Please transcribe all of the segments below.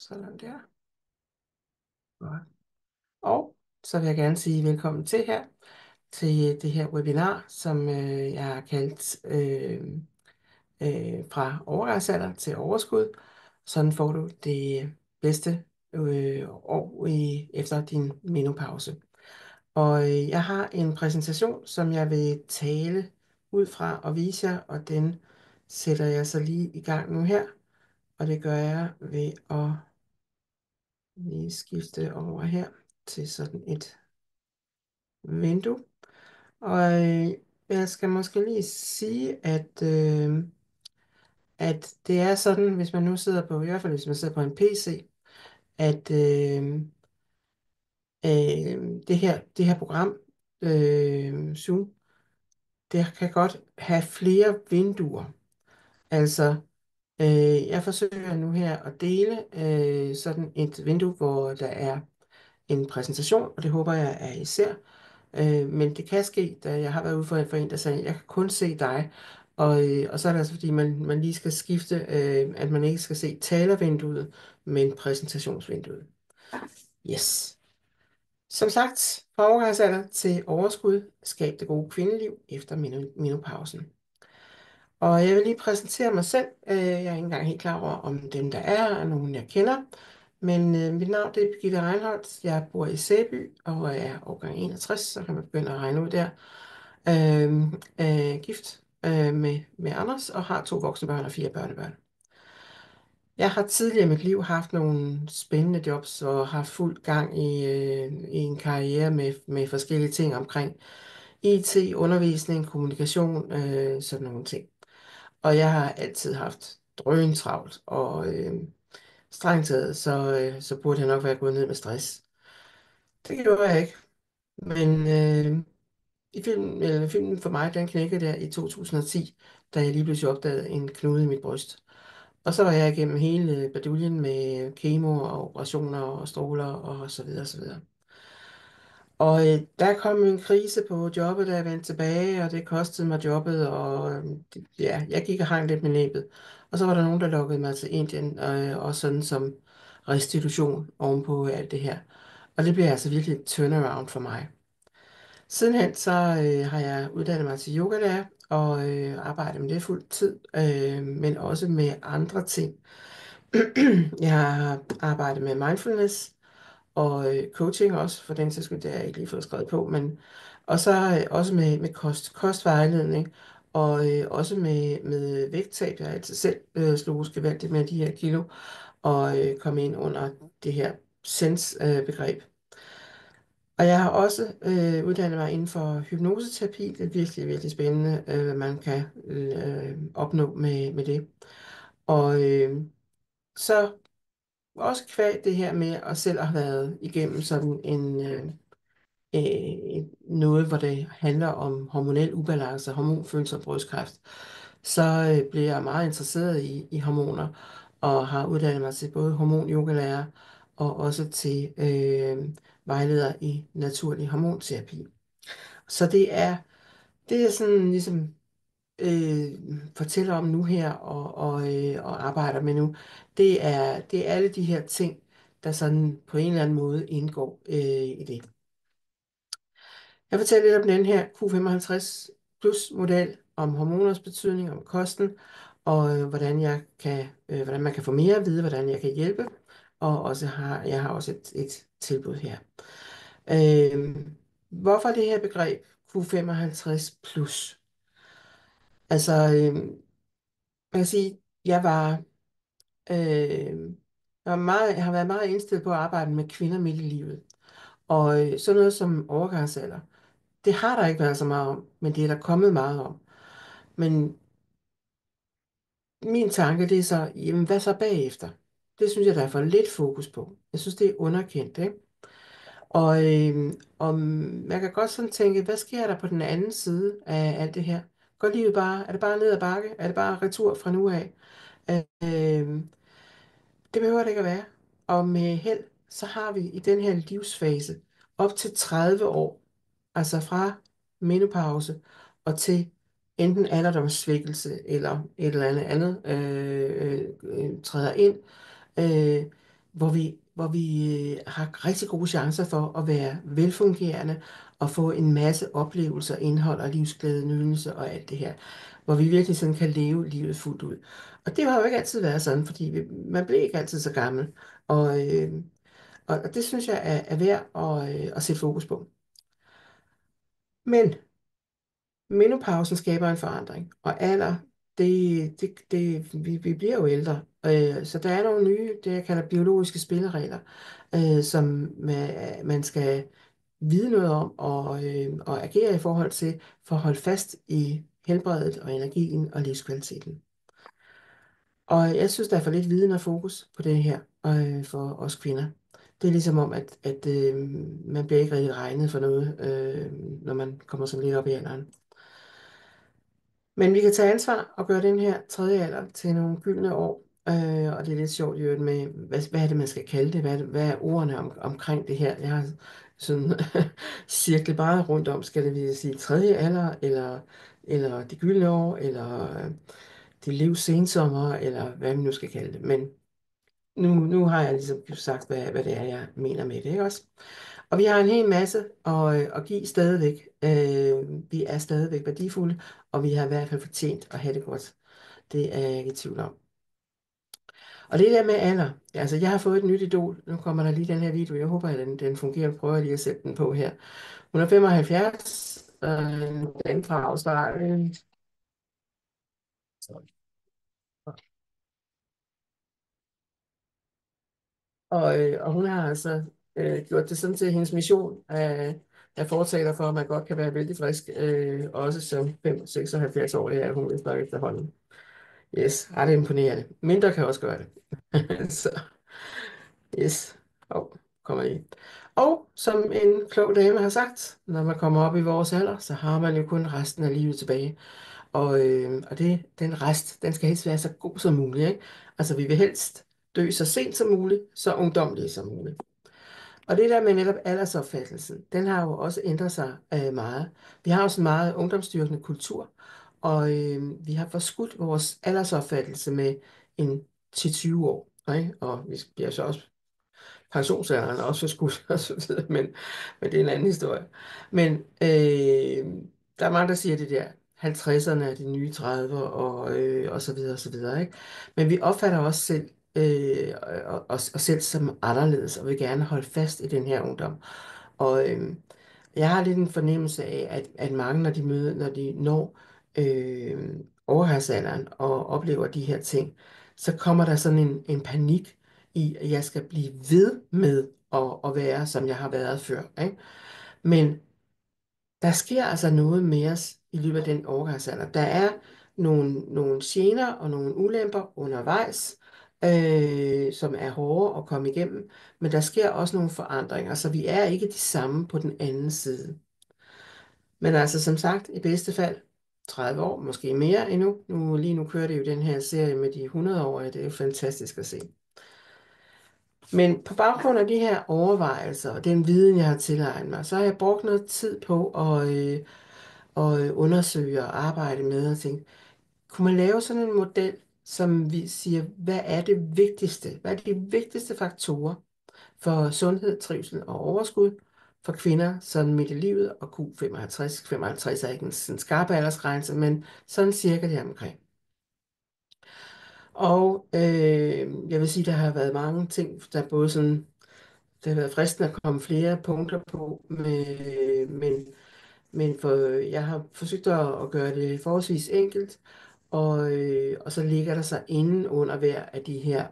Sådan der. Godt. Og så vil jeg gerne sige velkommen til det her webinar, som jeg har kaldt fra overgangsalder til overskud. Sådan får du det bedste år efter din menopause. Og jeg har en præsentation, som jeg vil tale ud fra og vise jer, og den sætter jeg så lige i gang nu her. Og det gør jeg ved at lige skifte over her til sådan et vindue. Og jeg skal måske lige sige, at det er sådan, hvis man nu sidder på, i hvert fald hvis man sidder på en PC, at det her program, Zoom, det kan godt have flere vinduer. Altså, jeg forsøger nu her at dele sådan et vindue, hvor der er en præsentation, og det håber jeg er især. Men det kan ske, da jeg har været ude for en, der sagde, jeg kan kun se dig. Og så er det altså, fordi man lige skal skifte, at man ikke skal se talervinduet, men præsentationsvinduet. Yes. Som sagt, fra overgangsalder til overskud, skab det gode kvindeliv efter menopausen. Og jeg vil lige præsentere mig selv. Jeg er ikke engang helt klar over, om dem der er nogen, jeg kender. Men mit navn det er Birgitte Reinholdt. Jeg bor i Sæby og er årgang 61, så kan man begynde at regne ud der. Gift med Anders og har 2 voksne børn og 4 børnebørn. Jeg har tidligere i mit liv haft nogle spændende jobs og haft fuld gang i en karriere med forskellige ting omkring IT, undervisning, kommunikation, sådan nogle ting. Og jeg har altid haft drøntravlt, og strengt taget, så burde jeg nok være gået ned med stress. Det gjorde jeg ikke. Men filmen for mig, den knækkede der i 2010, da jeg lige pludselig opdagede en knude i mit bryst. Og så var jeg igennem hele baduljen med kemo og operationer og stråler og så videre, så videre. Og der kom en krise på jobbet, da jeg vendte tilbage, og det kostede mig jobbet, og ja, jeg gik og hang lidt med næbet. Og så var der nogen, der lokkede mig til Indien, og sådan som restitution ovenpå alt det her. Og det blev altså virkelig et turnaround for mig. Sidenhen så har jeg uddannet mig til yogalærer, og arbejdet med det fuld tid, men også med andre ting. Jeg har arbejdet med mindfulness, og coaching også, for den sags skyld, det har jeg ikke lige fået skrevet på, men og så også med kostvejledning, og også med vægttab. Jeg har altid selv sloges gevaldigt med de her kilo, og kom ind under det her SENS-begreb. Og jeg har også uddannet mig inden for hypnoseterapi. Det er virkelig, virkelig spændende, hvad man kan opnå med det. Og så også kvad det her med at selv have været igennem sådan noget, hvor det handler om hormonel ubalance, hormonfølsom brystkræft, så blev jeg meget interesseret i hormoner, og har uddannet mig til både hormonyogalærer og også til vejleder i naturlig hormonterapi. Så det er sådan ligesom øh, fortæller om nu her og arbejder med nu, det er alle de her ting, der sådan på en eller anden måde indgår i det. Jeg fortæller lidt om den her Q55 plus model, om hormoners betydning, om kosten, og hvordan man kan få mere at vide, hvordan jeg kan hjælpe, og jeg har også et tilbud her. Hvorfor det her begreb Q55 plus? Altså, man kan sige, øh, jeg har været meget indstillet på at arbejde med kvinder midt i livet, og sådan noget som overgangsalder. Det har der ikke været så meget om, men det er der kommet meget om. Men min tanke, det er så, jamen hvad så bagefter? Det synes jeg, der er for lidt fokus på. Jeg synes, det er underkendt, ikke? Og man kan godt sådan tænke, hvad sker der på den anden side af alt det her? Går livet bare, er det bare ned ad bakke? Er det bare retur fra nu af? Øh, det behøver det ikke at være. Og med held, så har vi i den her livsfase op til 30 år, altså fra menopause og til enten alderdomssvækkelse eller et eller andet træder ind, hvor vi har rigtig gode chancer for at være velfungerende og få en masse oplevelser, indhold og livsglæde, nydelse og alt det her. Hvor vi virkelig sådan kan leve livet fuldt ud. Og det har jo ikke altid været sådan, fordi man bliver ikke altid så gammel. Og, og det synes jeg er værd at sætte fokus på. Men menopausen skaber en forandring, og alder, vi bliver jo ældre. Så der er nogle nye, det jeg kalder biologiske spilleregler, som man skal vide noget om og agere i forhold til, for at holde fast i helbredet og energien og livskvaliteten. Og jeg synes, der er for lidt viden og fokus på det her for os kvinder. Det er ligesom om, at man bliver ikke rigtig regnet for noget, når man kommer sådan lidt op i alderen. Men vi kan tage ansvar og gøre den her tredje alder til nogle gyldne år. Og det er lidt sjovt i øvrigt med, hvad er det, man skal kalde det? Hvad er ordene omkring det her? Jeg har sådan cirklet bare rundt om. Skal det vil sige tredje alder, eller de gyldne år, eller de livs sensommer, eller hvad vi nu skal kalde det. Men nu har jeg ligesom sagt, hvad det er, jeg mener med det, ikke også? Og vi har en hel masse at give stadigvæk. Vi er stadigvæk værdifulde, og vi har i hvert fald fortjent at have det godt. Det er jeg ikke i tvivl om. Og det der med alder, altså jeg har fået et nyt idol. Nu kommer der lige den her video. Jeg håber, at den fungerer. Jeg prøver lige at sætte den på her. Hun er 75, en dame fra Australien. Og hun har altså gjort det sådan til hendes mission af fortaler for, at man godt kan være vældig frisk, også som 76 år er hun vist nok efterhånden. Yes, ret imponerende. Mindre kan også gøre det. Så, yes. Kommer i. Og som en klog dame har sagt, når man kommer op i vores alder, så har man jo kun resten af livet tilbage. Og den rest, den skal helst være så god som muligt, ikke? Altså, vi vil helst dø så sent som muligt, så ungdomlige som muligt. Og det der med netop aldersopfattelsen, den har jo også ændret sig meget. Vi har jo sådan meget ungdomsdyrkende kultur, og vi har forskudt vores aldersopfattelse med en 10-20 år. Ikke? Og vi bliver så også pensionsalderen er også forskudt og så videre, men det er en anden historie. Men der er mange, der siger det der, 50'erne er de nye 30'er og så videre, ikke? Men vi opfatter os selv, os selv som anderledes, og vil gerne holde fast i den her ungdom. Og jeg har lidt en fornemmelse af, at mange, når de når overgangsalderen og oplever de her ting, så kommer der sådan en panik i, at jeg skal blive ved med at være, som jeg har været før. Ikke? Men der sker altså noget med os i løbet af den overgangsalder. Der er nogle gener og nogle ulemper undervejs, som er hårde at komme igennem, men der sker også nogle forandringer, så vi er ikke de samme på den anden side. Men altså som sagt, i bedste fald 30 år, måske mere endnu. Lige nu kører det jo den her serie med de 100-årige, det er jo fantastisk at se. Men på baggrund af de her overvejelser og den viden, jeg har tilegnet mig, så har jeg brugt noget tid på at undersøge og arbejde med og tænke, kunne man lave sådan en model, som vi siger, hvad er det vigtigste? Hvad er de vigtigste faktorer for sundhed, trivsel og overskud for kvinder sådan midt i livet, og Q55, 55 er ikke en sådan skarp aldersgrænse, men sådan cirka det omkring. Og jeg vil sige, der har været mange ting, der både sådan, det har været fristende at komme flere punkter på, men jeg har forsøgt at gøre det forholdsvis enkelt, og så ligger der så inde under hver af de her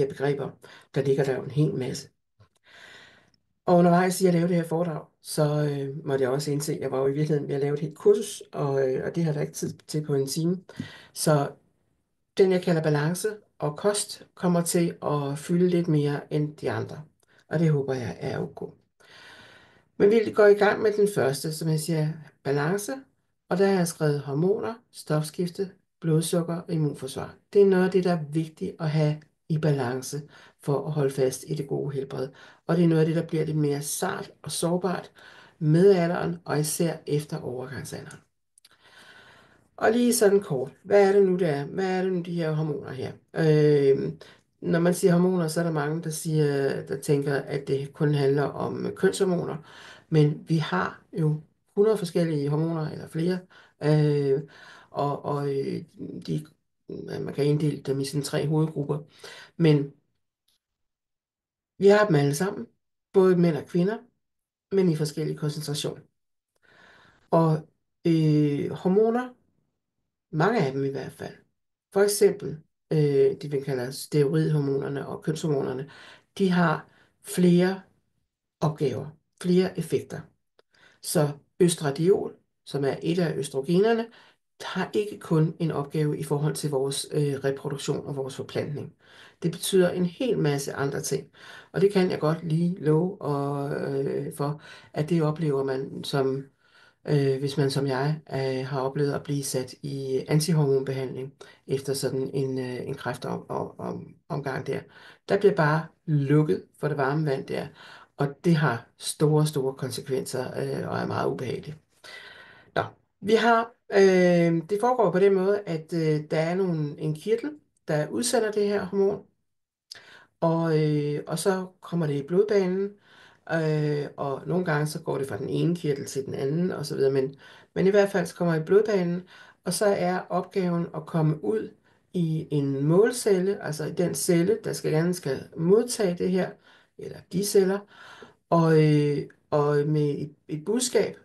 begreber, der ligger der jo en hel masse. Og undervejs i at lave det her foredrag, så måtte jeg også indse, at jeg var jo i virkeligheden ved at lave et helt kursus, og det har der ikke tid til på en time. Så den, jeg kalder balance og kost, kommer til at fylde lidt mere end de andre. Og det håber jeg er okay. Men vi går i gang med den første, som jeg siger, balance. Og der har jeg skrevet hormoner, stofskifte, blodsukker og immunforsvar. Det er noget af det, der er vigtigt at have i balance for at holde fast i det gode helbred. Og det er noget af det, der bliver lidt mere sart og sårbart med alderen, og især efter overgangsalderen. Og lige sådan kort, hvad er det nu, der er? Hvad er det nu, de her hormoner her? Når man siger hormoner, så er der mange, der tænker, at det kun handler om kønshormoner. Men vi har jo 100 forskellige hormoner, eller flere. Øh, og de, man kan inddele dem i sådan tre hovedgrupper. Men vi har dem alle sammen, både mænd og kvinder, men i forskellige koncentrationer. Og hormoner, mange af dem i hvert fald, for eksempel det, vi kalder steroidhormonerne og kønshormonerne, de har flere opgaver, flere effekter. Så østradiol, som er et af østrogenerne, har ikke kun en opgave i forhold til vores reproduktion og vores forplantning. Det betyder en hel masse andre ting. Og det kan jeg godt lige love for, at det oplever man som hvis man som jeg har oplevet at blive sat i antihormonbehandling efter sådan en kræftomgang der. Der bliver bare lukket for det varme vand der, og det har store, store konsekvenser og er meget ubehageligt. Nå, det foregår på den måde, at der er en kirtel, der udsender det her hormon, og så kommer det i blodbanen, og nogle gange så går det fra den ene kirtel til den anden og så videre, men i hvert fald så kommer det i blodbanen, og så er opgaven at komme ud i en målcelle, altså i den celle, der gerne skal modtage det her, eller de celler, og med et budskab: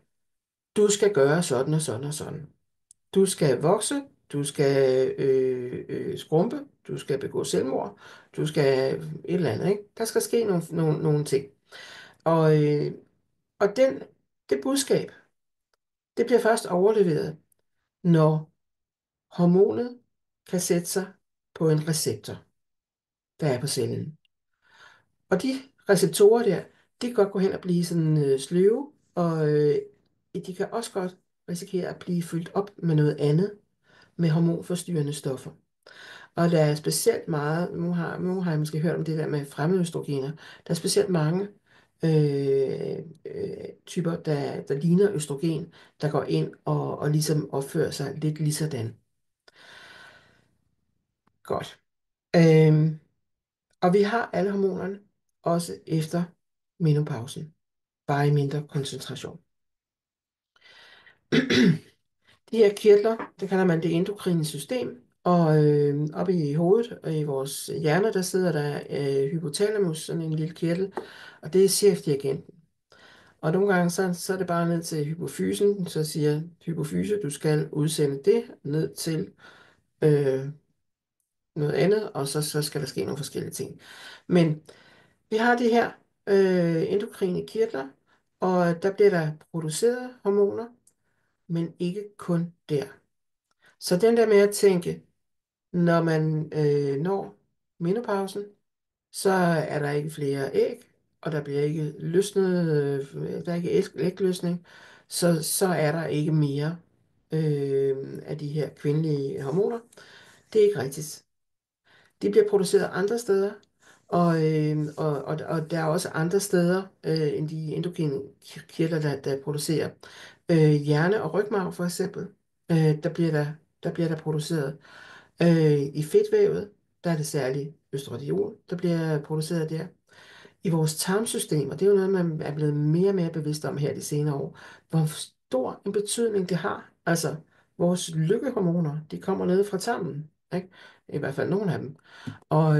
du skal gøre sådan og sådan og sådan. Du skal vokse, du skal skrumpe, du skal begå selvmord, du skal et eller andet, ikke? Der skal ske nogle ting. Og, og det budskab, det bliver først overleveret, når hormonet kan sætte sig på en receptor, der er på cellen. Og de receptorer der, de kan godt gå hen og blive sådan sløve, og de kan også godt risikere at blive fyldt op med noget andet, med hormonforstyrrende stoffer. Og der er specielt meget, nu har jeg måske hørt om det der med fremmedøstrogener, der er specielt mange typer, der ligner østrogen, der går ind og ligesom opfører sig lidt ligesådan. Godt. Og vi har alle hormonerne, også efter menopausen, bare i mindre koncentration. De her kirtler, det kalder man det endokrine system, og oppe i hovedet og i vores hjerne, der sidder der hypotalamus, sådan en lille kirtel, og det er chefdirigenten. Og nogle gange så er det bare ned til hypofysen, så siger hypofyse, du skal udsende det ned til øh, noget andet, og så skal der ske nogle forskellige ting. Men vi har de her endokrine kirtler, og der bliver der produceret hormoner, men ikke kun der. Så den der med at tænke, når man når menopausen, så er der ikke flere æg, og der bliver ikke løsnet, der er ikke ægløsning, så er der ikke mere af de her kvindelige hormoner. Det er ikke rigtigt. De bliver produceret andre steder, og der er også andre steder end de endokrine kirtler, der producerer. Hjerne og rygmarv for eksempel, der bliver der produceret. I fedtvævet, der er det særligt østradiol, der bliver produceret der. I vores tarmsystem, og det er jo noget, man er blevet mere og mere bevidst om her de senere år, hvor stor en betydning det har. Altså, vores lykkehormoner, de kommer ned fra tarmen, ikke? I hvert fald nogle af dem. Og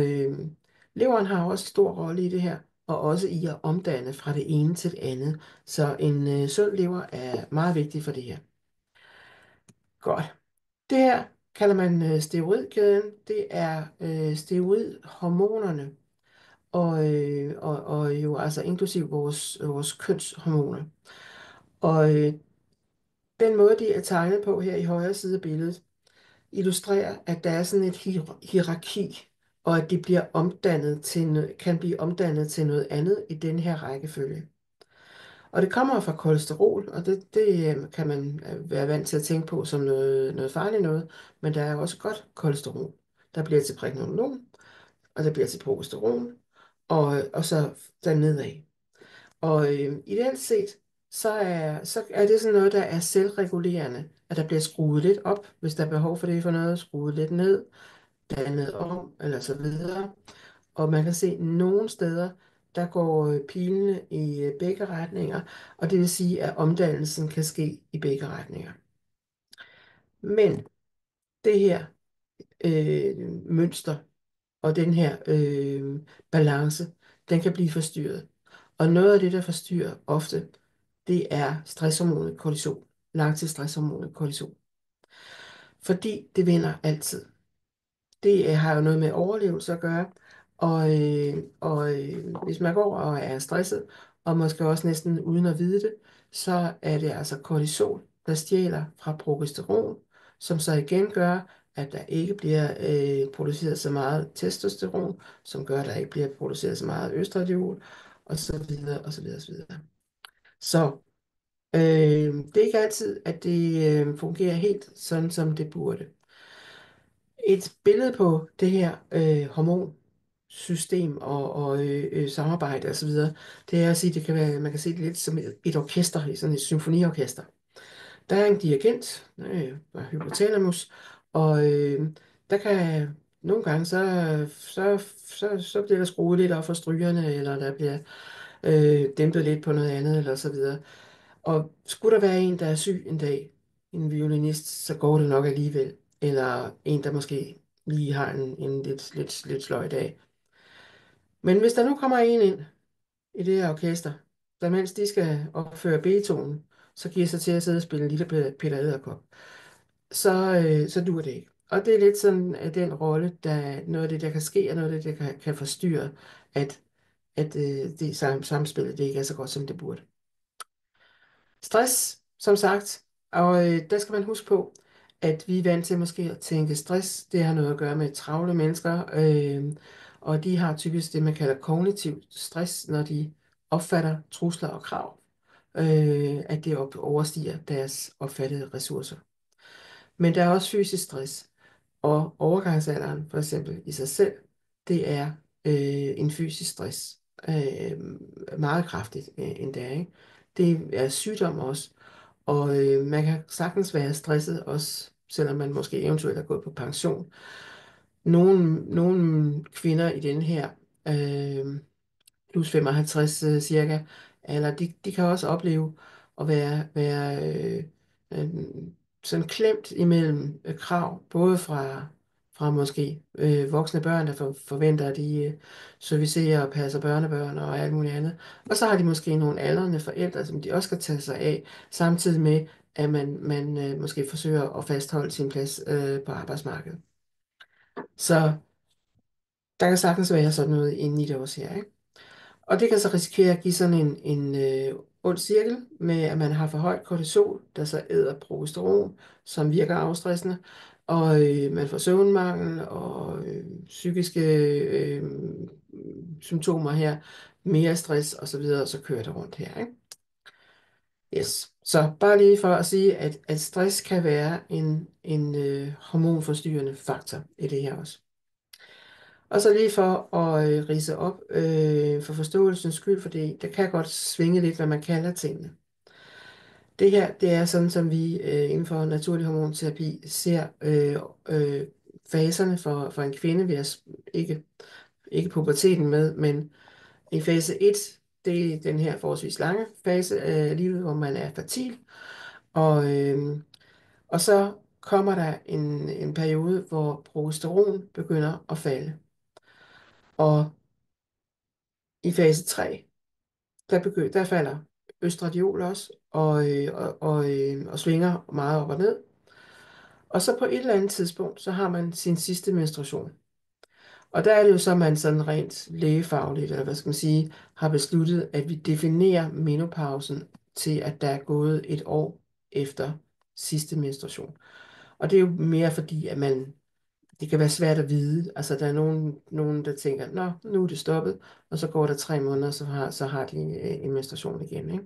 leveren har også en stor rolle i det her, og også i at omdanne fra det ene til det andet. Så en sund lever er meget vigtig for det her. Godt. Det her kalder man steroidkæden. Det er steroidhormonerne, og jo altså inklusiv vores kønshormoner. Og den måde, de er tegnet på her i højre side af billedet, illustrerer, at der er sådan et hierarki, og at de bliver omdannet kan blive omdannet til noget andet i den her rækkefølge. Og det kommer fra kolesterol, og det kan man være vant til at tænke på som noget farligt noget, men der er også godt kolesterol. Der bliver til pregnenolon, og der bliver til progesteron, og så dernedad. Og ideelt set, så er det sådan noget, der er selvregulerende, at der bliver skruet lidt op, hvis der er behov for det for noget, skruet lidt ned. dannet om, eller så videre. Og man kan se, at nogle steder, der går pilene i begge retninger, og det vil sige, at omdannelsen kan ske i begge retninger. Men det her mønster og den her balance, den kan blive forstyrret. Og noget af det, der forstyrrer ofte, det er stresshormonet kortisol, langtidsstresshormonet kortisol. Fordi det vinder altid. Det har jo noget med overlevelse at gøre, hvis man går og er stresset, og måske også næsten uden at vide det, så er det altså kortisol, der stjæler fra progesteron, som så igen gør, at der ikke bliver produceret så meget testosteron, som gør, at der ikke bliver produceret så meget østradiol, og så videre, og så videre, og så videre. Så det er ikke altid, at det fungerer helt sådan, som det burde. Et billede på det her hormonsystem og samarbejde osv., det er at sige, det kan være, man kan se det lidt som et orkester, sådan et symfoniorkester. Der er en dirigent, hypotalamus, og der kan nogle gange, så bliver der skruet lidt op for strygerne, eller der bliver dæmpet lidt på noget andet, eller så videre. Og skulle der være en, der er syg en dag, en violinist, så går det nok alligevel. Eller en, der måske lige har en lidt sløj dag. Men hvis der nu kommer en ind i det her orkester, der mens de skal opføre Beethoven, så giver sig til at sidde og spille en lille Peter Edderkop, så dur det ikke. Og det er lidt sådan, at den rolle, der noget af det, der kan ske, og noget af det, der kan forstyrre, at det samspillet, det ikke er så godt, som det burde. Stress, som sagt, og der skal man huske på, at vi er vant til måske at tænke stress, det har noget at gøre med travle mennesker, og de har typisk det, man kalder kognitiv stress, når de opfatter trusler og krav, at det overstiger deres opfattede ressourcer. Men der er også fysisk stress, og overgangsalderen for eksempel i sig selv, det er en fysisk stress, meget kraftigt endda, ikke? Det er sygdom også, og man kan sagtens være stresset også, selvom man måske eventuelt er gået på pension. Nogle kvinder i den her plus 55 cirka, eller de kan også opleve at være øh, sådan klemt imellem krav, både fra måske voksne børn, der forventer, at de servicerer og passer børnebørn og alt muligt andet. Og så har de måske nogle aldrende forældre, som de også skal tage sig af, samtidig med, at man måske forsøger at fastholde sin plads på arbejdsmarkedet. Så der kan sagtens være sådan noget inde i det også her, ikke? Og det kan så risikere at give sådan en ond cirkel med, at man har for højt kortisol, der så æder progesteron, som virker afstressende, og man får søvnmangel og psykiske symptomer her, mere stress og så videre, og så kører det rundt her, ikke? Yes. Så bare lige for at sige, at stress kan være en hormonforstyrrende faktor i det her også. Og så lige for at ridse op for forståelsens skyld, fordi det kan godt svinge lidt, hvad man kalder tingene. Det her, det er sådan, som vi inden for naturlig hormonterapi ser faserne for en kvinde. Vi har ikke puberteten med, men i fase 1, det er den her forholdsvis lange fase af livet, hvor man er fertil. Og så kommer der en periode, hvor progesteron begynder at falde. Og i fase 3, der falder østradiol også, og svinger meget op og ned. Og så på et eller andet tidspunkt, så har man sin sidste menstruation. Og der er det jo så, man sådan rent lægefagligt, eller hvad skal man sige, har besluttet, at vi definerer menopausen til, at der er gået et år efter sidste menstruation. Og det er jo mere fordi, at det kan være svært at vide. Altså, der er nogen der tænker, nå, nu er det stoppet, og så går der 3 måneder, så har de en menstruation igen, ikke?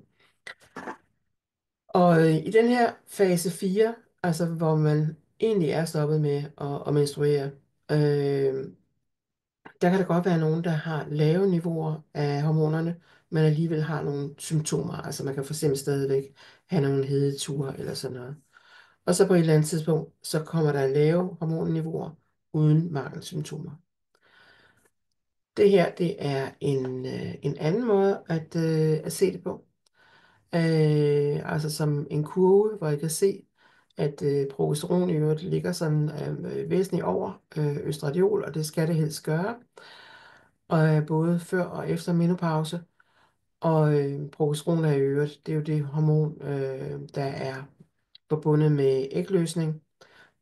Og i den her fase 4, altså hvor man egentlig er stoppet med at menstruere, der kan der godt være nogen, der har lave niveauer af hormonerne, men alligevel har nogle symptomer. Altså man kan for eksempel stadigvæk have nogle hedeture eller sådan noget. Og så på et eller andet tidspunkt, så kommer der lave hormonniveauer uden mangelsymptomer. Det her, det er en anden måde at se det på. Altså som en kurve, hvor I kan se, at progesteron i øvrigt ligger sådan væsentligt over østradiol, og det skal det helst gøre, og både før og efter menopause. Og progesteron er i øvrigt, det er jo det hormon, der er forbundet med ægløsning,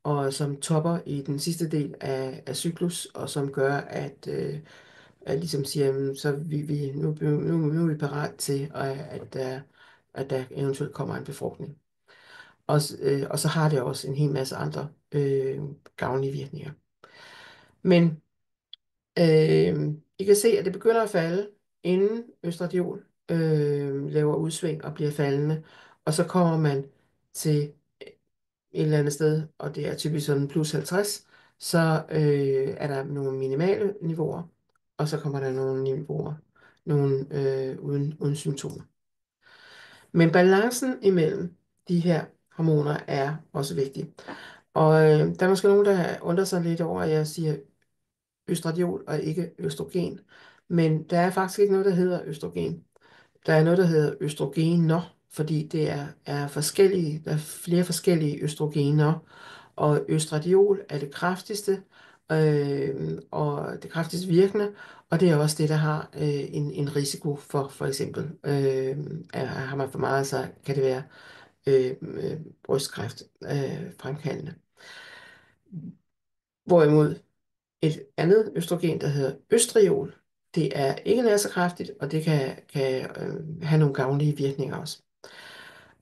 og som topper i den sidste del af cyklus, og som gør, at ligesom siger, jamen, så nu er vi parat til, at der eventuelt kommer en befrugtning. Og så har det også en hel masse andre gavnlige virkninger. Men I kan se, at det begynder at falde, inden østradiol laver udsving og bliver faldende, og så kommer man til et eller andet sted, og det er typisk sådan plus 50, så er der nogle minimale niveauer, og så kommer der nogle niveauer, uden symptomer. Men balancen imellem de her hormoner er også vigtig. Og der er måske nogen, der undrer sig lidt over, at jeg siger østradiol og ikke østrogen. Men der er faktisk ikke noget, der hedder østrogen. Der er noget, der hedder østrogener, fordi det er forskellige, der er flere forskellige østrogener, og østradiol er det kraftigste, og det kraftigst virkende, og det er også det, der har en risiko for eksempel, har man for meget, så kan det være brystkræft fremkaldende. Hvorimod et andet østrogen, der hedder østriol, det er ikke nær så kraftigt, og det kan have nogle gavnlige virkninger også.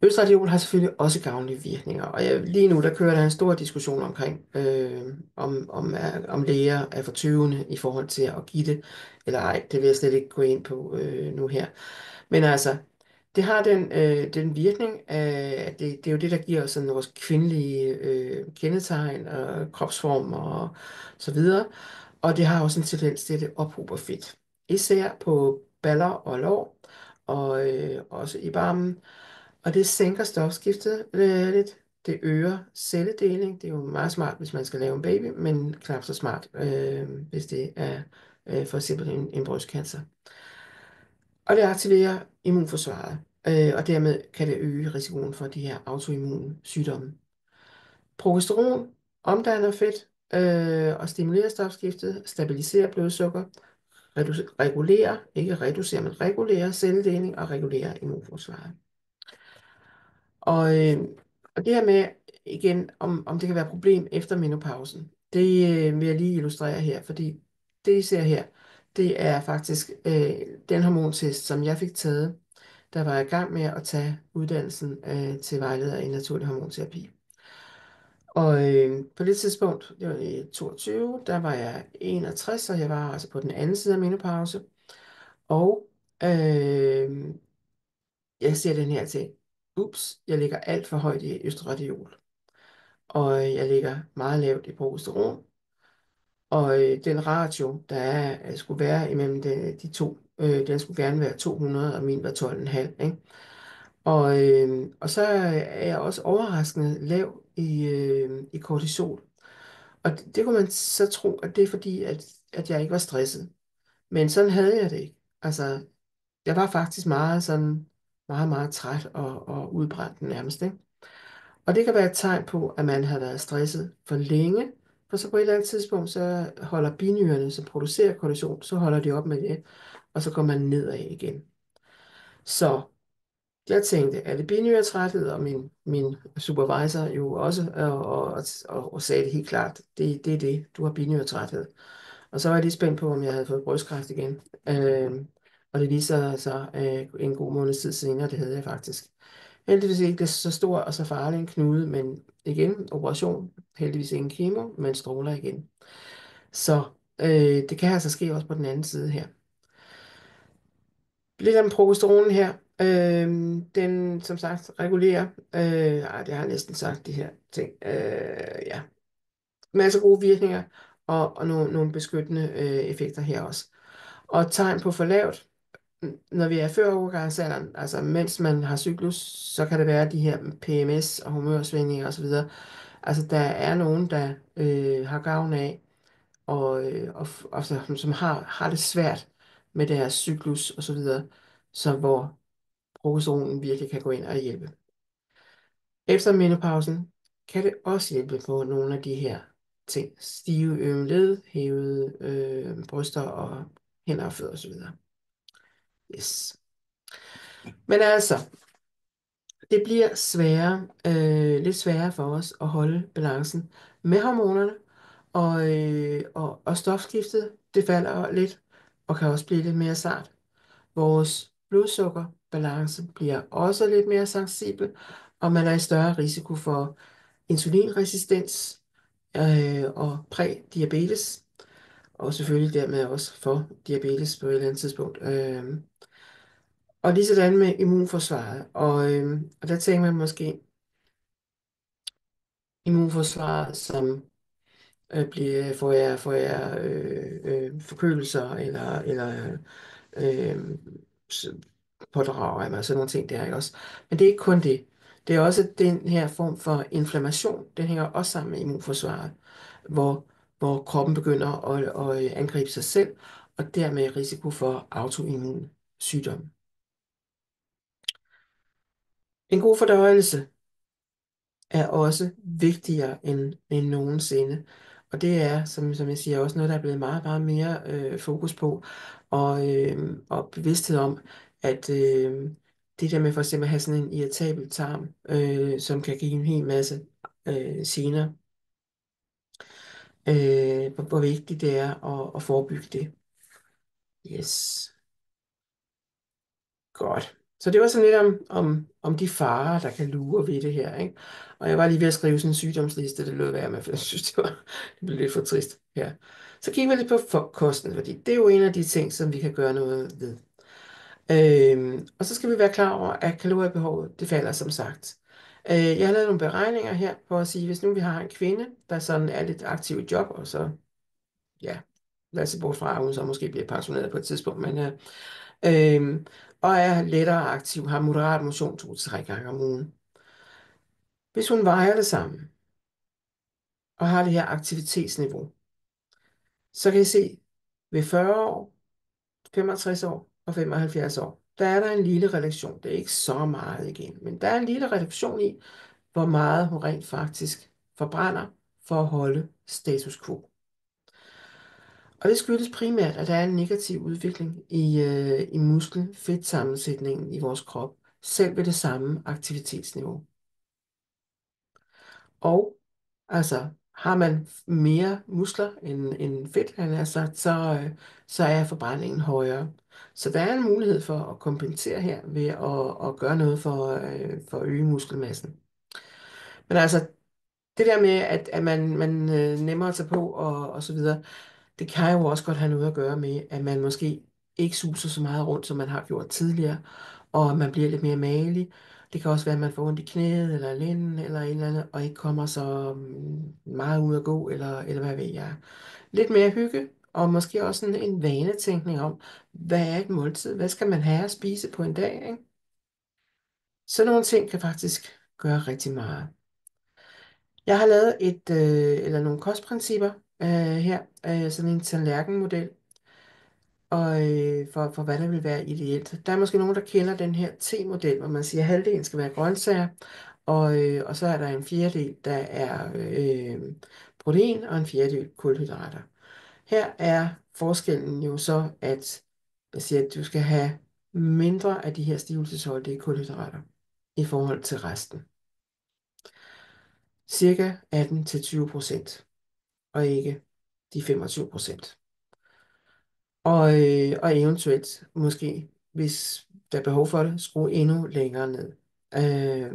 Østradiol har selvfølgelig også gavnlige virkninger, og lige nu der kører der en stor diskussion omkring, om læger er for tøvende i forhold til at give det, eller ej. Det vil jeg slet ikke gå ind på nu her. Men altså, det har den virkning, at det er jo det, der giver os sådan vores kvindelige kendetegn og kropsform og så videre. Og det har også en tendens til, at det ophober fedt. Især på baller og lår, og også i barmen. Og det sænker stofskiftet lidt. Det øger celledeling. Det er jo meget smart, hvis man skal lave en baby, men knap så smart, hvis det er for eksempel en brystcancer. Og det aktiverer immunforsvaret, og dermed kan det øge risikoen for de her autoimmune sygdomme. Progesteron omdanner fedt og stimulerer stofskiftet, stabiliserer blodsukker, regulerer, ikke reducerer, men regulerer celledeling og regulerer immunforsvaret. Og, og det her med, igen, om det kan være et problem efter menopausen, det vil jeg lige illustrere her, fordi det I ser her, det er faktisk den hormontest, som jeg fik taget, der var i gang med at tage uddannelsen til vejleder i naturlig hormonterapi. Og på det tidspunkt, det var i 22, der var jeg 61, og jeg var altså på den anden side af menopause. Og jeg ser den her ting. Ups, jeg ligger alt for højt i østradiol. Og jeg ligger meget lavt i progesteron. Og den ratio, der skulle være imellem de to, den skulle gerne være 200, og min var 12,5, ikke? Og så er jeg også overraskende lav i kortisol. Og det kunne man så tro, at det er fordi, at jeg ikke var stresset. Men sådan havde jeg det ikke. Altså, jeg var faktisk meget sådan, meget, meget træt og udbrændt nærmest, ikke? Og det kan være et tegn på, at man har været stresset for længe, for så på et eller andet tidspunkt, så holder binyrerne, som producerer kortisol, så holder de op med det, og så går man nedad igen. Så jeg tænkte, er det binyretræthed, og min supervisor jo også, og sagde det helt klart, det er det, du har binyretræthed. Og så var jeg lige spændt på, om jeg havde fået brystkræft igen. Og det viste sig så en god måneds tid senere, det havde jeg faktisk. Heldigvis ikke så stor og så farlig en knude, men igen, operation, heldigvis ingen kemo, men stråler igen. Så det kan altså ske også på den anden side her. Lidt om progesteronen her. Den, som sagt, regulerer, det har jeg næsten sagt, de her ting. Ja, masser af gode virkninger, og nogle beskyttende effekter her også. Og tegn på for lavt, når vi er før overgangsalderen, altså mens man har cyklus, så kan det være de her PMS og humørsvingninger osv. Altså der er nogen, der har gavn af og som har det svært med deres cyklus og så videre, så hvor progesteronen virkelig kan gå ind og hjælpe. Efter menopausen kan det også hjælpe på nogle af de her ting. Stive led, hævede bryster og hænder og fødder osv. Yes. Men altså, det bliver lidt sværere for os at holde balancen med hormonerne, og stofskiftet, det falder lidt, og kan også blive lidt mere sart. Vores blodsukkerbalance bliver også lidt mere sensibel, og man er i større risiko for insulinresistens og prædiabetes, og selvfølgelig dermed også for diabetes på et eller andet tidspunkt. Og lige sådan med immunforsvaret, og der tænker man måske immunforsvaret, som får jeg forkølelser eller øh, s- pådrager mig, sådan nogle ting der, ikke også? Men det er ikke kun det. Det er også den her form for inflammation, den hænger også sammen med immunforsvaret, hvor, hvor kroppen begynder at angribe sig selv, og dermed risiko for autoimmun sygdom. En god fordøjelse er også vigtigere end nogensinde. Og det er, som jeg siger, også noget, der er blevet meget, meget mere fokus på, og bevidsthed om, at det der med for eksempel at have sådan en irritabel tarm, som kan give en hel masse gener, hvor vigtigt det er at forebygge det. Yes. Godt. Så det var sådan lidt om de farer, der kan lure ved det her, ikke? Og jeg var lige ved at skrive sådan en sygdomsliste, det lød være med, for jeg synes, det blev lidt for trist her. Så kigger vi lidt på kosten, fordi det er jo en af de ting, som vi kan gøre noget ved. Og så skal vi være klar over, at kaloriebehovet, det falder som sagt. Jeg har lavet nogle beregninger her på at sige, hvis nu vi har en kvinde, der sådan er lidt aktiv i job, og så, ja, lad os se bort fra, at hun så måske bliver pensioneret på et tidspunkt, men og er lettere aktiv, har moderat motion 2 til 3 gange om ugen. Hvis hun vejer det samme, og har det her aktivitetsniveau, så kan I se, ved 40 år, 65 år og 75 år, der er der en lille reduktion. Det er ikke så meget igen, men der er en lille reduktion i, hvor meget hun rent faktisk forbrænder for at holde status quo. Og det skyldes primært, at der er en negativ udvikling i muskel-fedt-sammensætningen i vores krop, selv ved det samme aktivitetsniveau. Og altså, har man mere muskler end fedt, han har sagt, så er forbrændingen højere. Så der er en mulighed for at kompensere her ved at gøre noget for at øge muskelmassen. Men altså, det der med, at man nemmere tager på og så videre, det kan jo også godt have noget at gøre med, at man måske ikke suser så meget rundt, som man har gjort tidligere, og man bliver lidt mere magelig. Det kan også være, at man får ondt i knæet eller lænden eller et eller andet, og ikke kommer så meget ud at gå, eller hvad ved jeg. Lidt mere hygge, og måske også en vanetænkning om, hvad er et måltid? Hvad skal man have at spise på en dag, ikke? Sådan nogle ting kan faktisk gøre rigtig meget. Jeg har lavet eller nogle kostprincipper her, sådan en tallerkenmodel, og for hvad der vil være ideelt. Der er måske nogen, der kender den her T-model, hvor man siger, at halvdelen skal være grøntsager, og så er der en fjerdedel, der er protein, og en fjerdedel kulhydrater. Her er forskellen jo så, at jeg siger, at du skal have mindre af de her stivelsesholdige kulhydrater i forhold til resten. Cirka 18-20%, og ikke de 25%. Og eventuelt, måske, hvis der er behov for det, skrue endnu længere ned. Øh,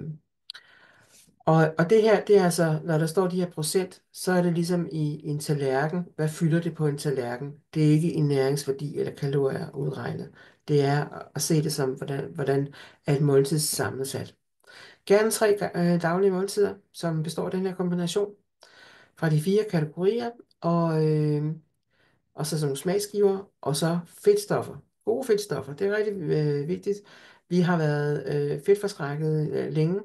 og det her, det er altså, når der står de her procent, så er det ligesom i en tallerken. Hvad fylder det på en tallerken? Det er ikke i næringsværdi eller kalorier udregnet. Det er at se det som, hvordan er et måltid sammensat. Gerne 3 daglige måltider, som består af den her kombination fra de 4 kategorier, og så sådan nogle smagsgiver, og så fedtstoffer. Gode fedtstoffer, det er rigtig vigtigt. Vi har været fedtforskrækket længe,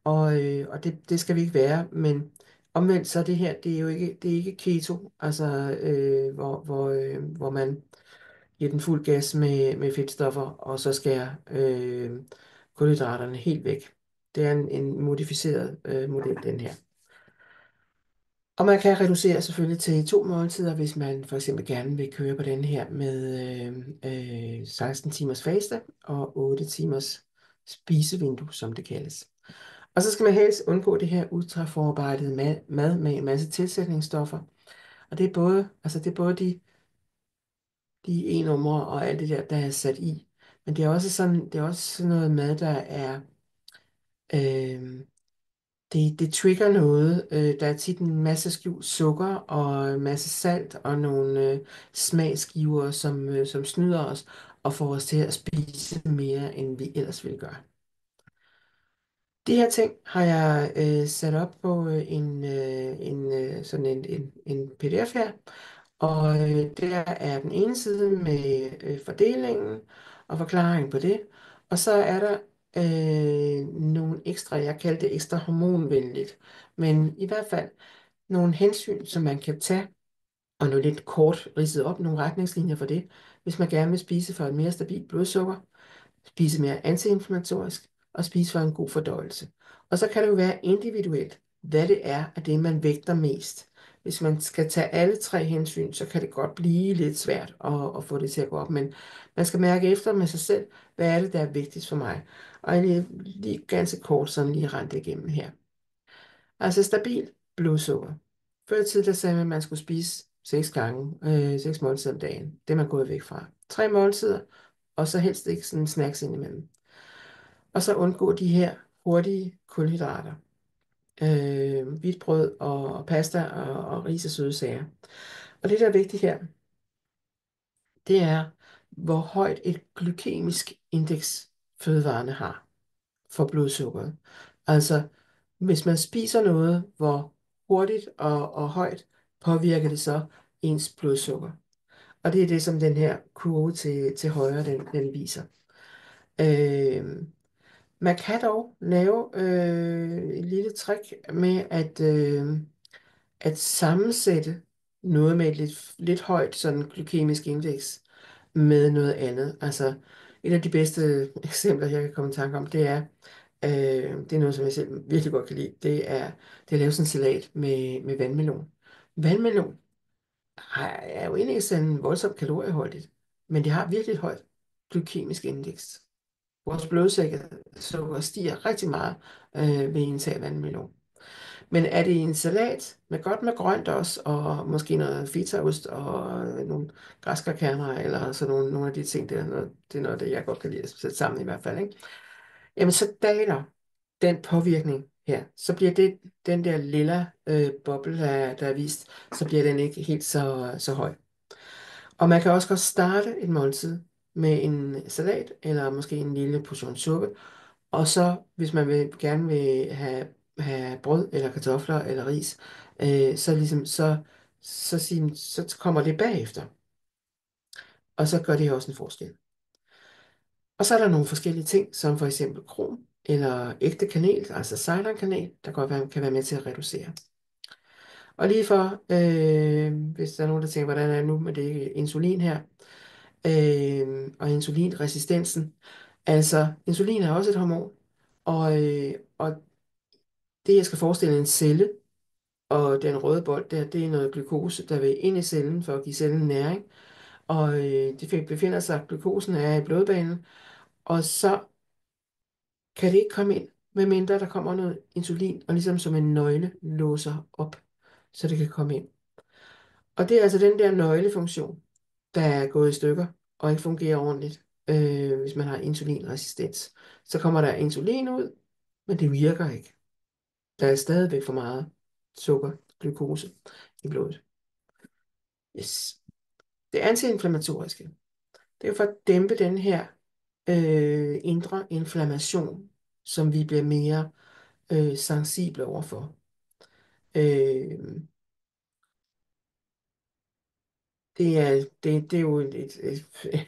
og det skal vi ikke være, men Omvendt så er det her, det er ikke keto, altså hvor man giver den fuld gas med fedtstoffer, og så skærer kulhydraterne helt væk. Det er en modificeret model, den her. Og man kan reducere selvfølgelig til 2 måltider, hvis man for eksempel gerne vil køre på den her med 16 timers faste og 8 timers spisevindue, som det kaldes. Og så skal man helst undgå det her ultraforarbejdede mad med en masse tilsætningsstoffer. Og det er både de E-numre og alt det der, der er sat i. Men det er også sådan noget mad, der er øh, det trigger noget. Der er tit en masse skjult sukker og en masse salt og nogle smagsgiver, som snyder os og får os til at spise mere, end vi ellers ville gøre. De her ting har jeg sat op på sådan en PDF her, og der er den ene side med fordelingen og forklaring på det, og så er der nogle ekstra, jeg kalder det ekstra hormonvenligt, men i hvert fald nogle hensyn, som man kan tage, og nu lidt kort ridset op, nogle retningslinjer for det, hvis man gerne vil spise for et mere stabilt blodsukker, spise mere antiinflammatorisk og spise for en god fordøjelse. Og så kan det jo være individuelt, hvad det er af det, man vægter mest. Hvis man skal tage alle tre hensyn, så kan det godt blive lidt svært at få det til at gå op, men man skal mærke efter med sig selv, hvad er det, der er vigtigst for mig. Og jeg lige ganske kort sådan lige rent det igennem her. Altså stabil blodsukker. Før i tiden, der sagde man, at man skulle spise 6 gange, 6 måltider om dagen. Det er man gået væk fra. 3 måltider, og så helst ikke sådan snacks indimellem. Og så undgå de her hurtige kulhydrater. Hvidt brød og pasta og ris og søde sager. Og det, der er vigtigt her, det er, hvor højt et glykemisk indeks fødevarene har for blodsukkeret. Altså, hvis man spiser noget, hvor hurtigt og højt påvirker det så ens blodsukker. Og det er det, som den her kurve til højre, den viser. Øh, Man kan dog lave et lille trick med at sammensætte noget med et lidt højt sådan glykemisk indeks med noget andet. Altså et af de bedste eksempler, jeg kan komme i tanke om, det er noget, som jeg selv virkelig godt kan lide. Det er at lave sådan en salat med vandmelon. Vandmelon er jo egentlig ikke sådan voldsomt kalorieholdigt, men det har virkelig et højt glykemisk indeks. Vores blodsukker stiger rigtig meget ved indtag af vandmelon. Men er det en salat med godt med grønt også, og måske noget fetaost og nogle græskarkerner, eller sådan nogle af de ting, det er noget, det jeg godt kan lide at sætte sammen i hvert fald, ikke? Jamen så daler den påvirkning her. Så bliver det den der lilla boble, der er vist, så bliver den ikke helt så høj. Og man kan også godt starte et måltid med en salat, eller måske en lille portion suppe, og så, hvis man gerne vil have brød, eller kartofler, eller ris, så kommer det bagefter. Og så gør det også en forskel. Og så er der nogle forskellige ting, som for eksempel krom, eller ægte kanel, altså sejlernkanel, der kan være med til at reducere. Og lige for, hvis der er nogen, der tænker, hvordan er det nu med det insulin her, og insulinresistensen. Altså, insulin er også et hormon, og det, jeg skal forestille en celle, og den røde bold der, det er noget glukose, der vil ind i cellen for at give cellen næring. Og det befinder sig, glukosen er i blodbanen, og så kan det ikke komme ind, medmindre der kommer noget insulin, og ligesom som en nøgle låser op, så det kan komme ind. Og det er altså den der nøglefunktion, der er gået i stykker, og ikke fungerer ordentligt, hvis man har insulinresistens. Så kommer der insulin ud, men det virker ikke. Der er stadigvæk for meget sukker, glukose i blodet. Yes. Det antiinflammatoriske, det er for at dæmpe den her indre inflammation, som vi bliver mere sensible overfor. Øh, det er jo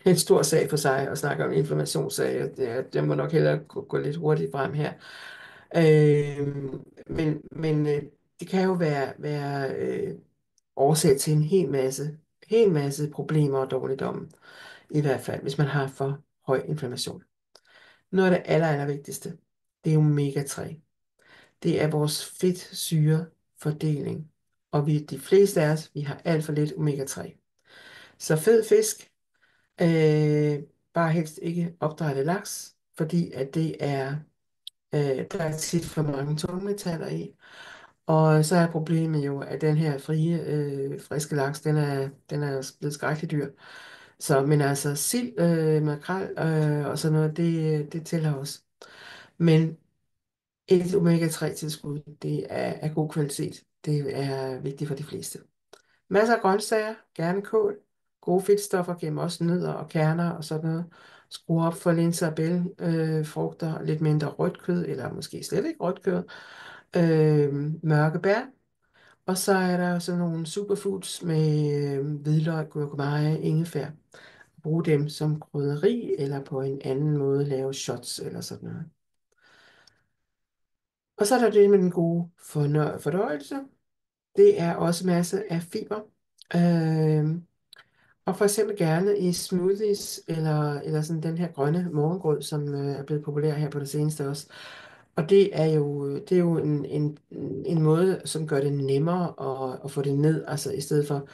en stor sag for sig at snakke om inflammationssager. Det må nok hellere gå lidt hurtigt frem her. Men det kan jo være årsag til en hel masse problemer og dårligdomme, i hvert fald, hvis man har for høj inflammation. Noget af det aller vigtigste, det er omega-3. Det er vores fedtsyrefordeling. Og de fleste af os, vi har alt for lidt omega-3. Så fed fisk, bare helst ikke opdrættet laks, fordi at det er, der er tit for mange tungmetaller i. Og så er problemet jo, at den her friske laks, den er blevet skrækkelig dyr. Så, men altså sild, makrel og sådan noget, det tæller også. Men et omega-3 tilskud, det er af god kvalitet. Det er vigtigt for de fleste. Masser af grøntsager, gerne kål, gode fedtstoffer gennem også nødder og kerner og sådan noget. Skru op for linser og frugter, lidt mindre rødt kød, eller måske slet ikke rødt kød. Mørke bær. Og så er der sådan nogle superfoods med hvidløg, gurkemeje, ingefær. Brug dem som krydderi, eller på en anden måde lave shots eller sådan noget. Og så er der det med den gode fordøjelse. Det er også masser af fiber. Øh, og for eksempel gerne i smoothies, eller sådan den her grønne morgengrød, som er blevet populær her på det seneste også. Og det er jo en måde, som gør det nemmere at få det ned, altså i stedet for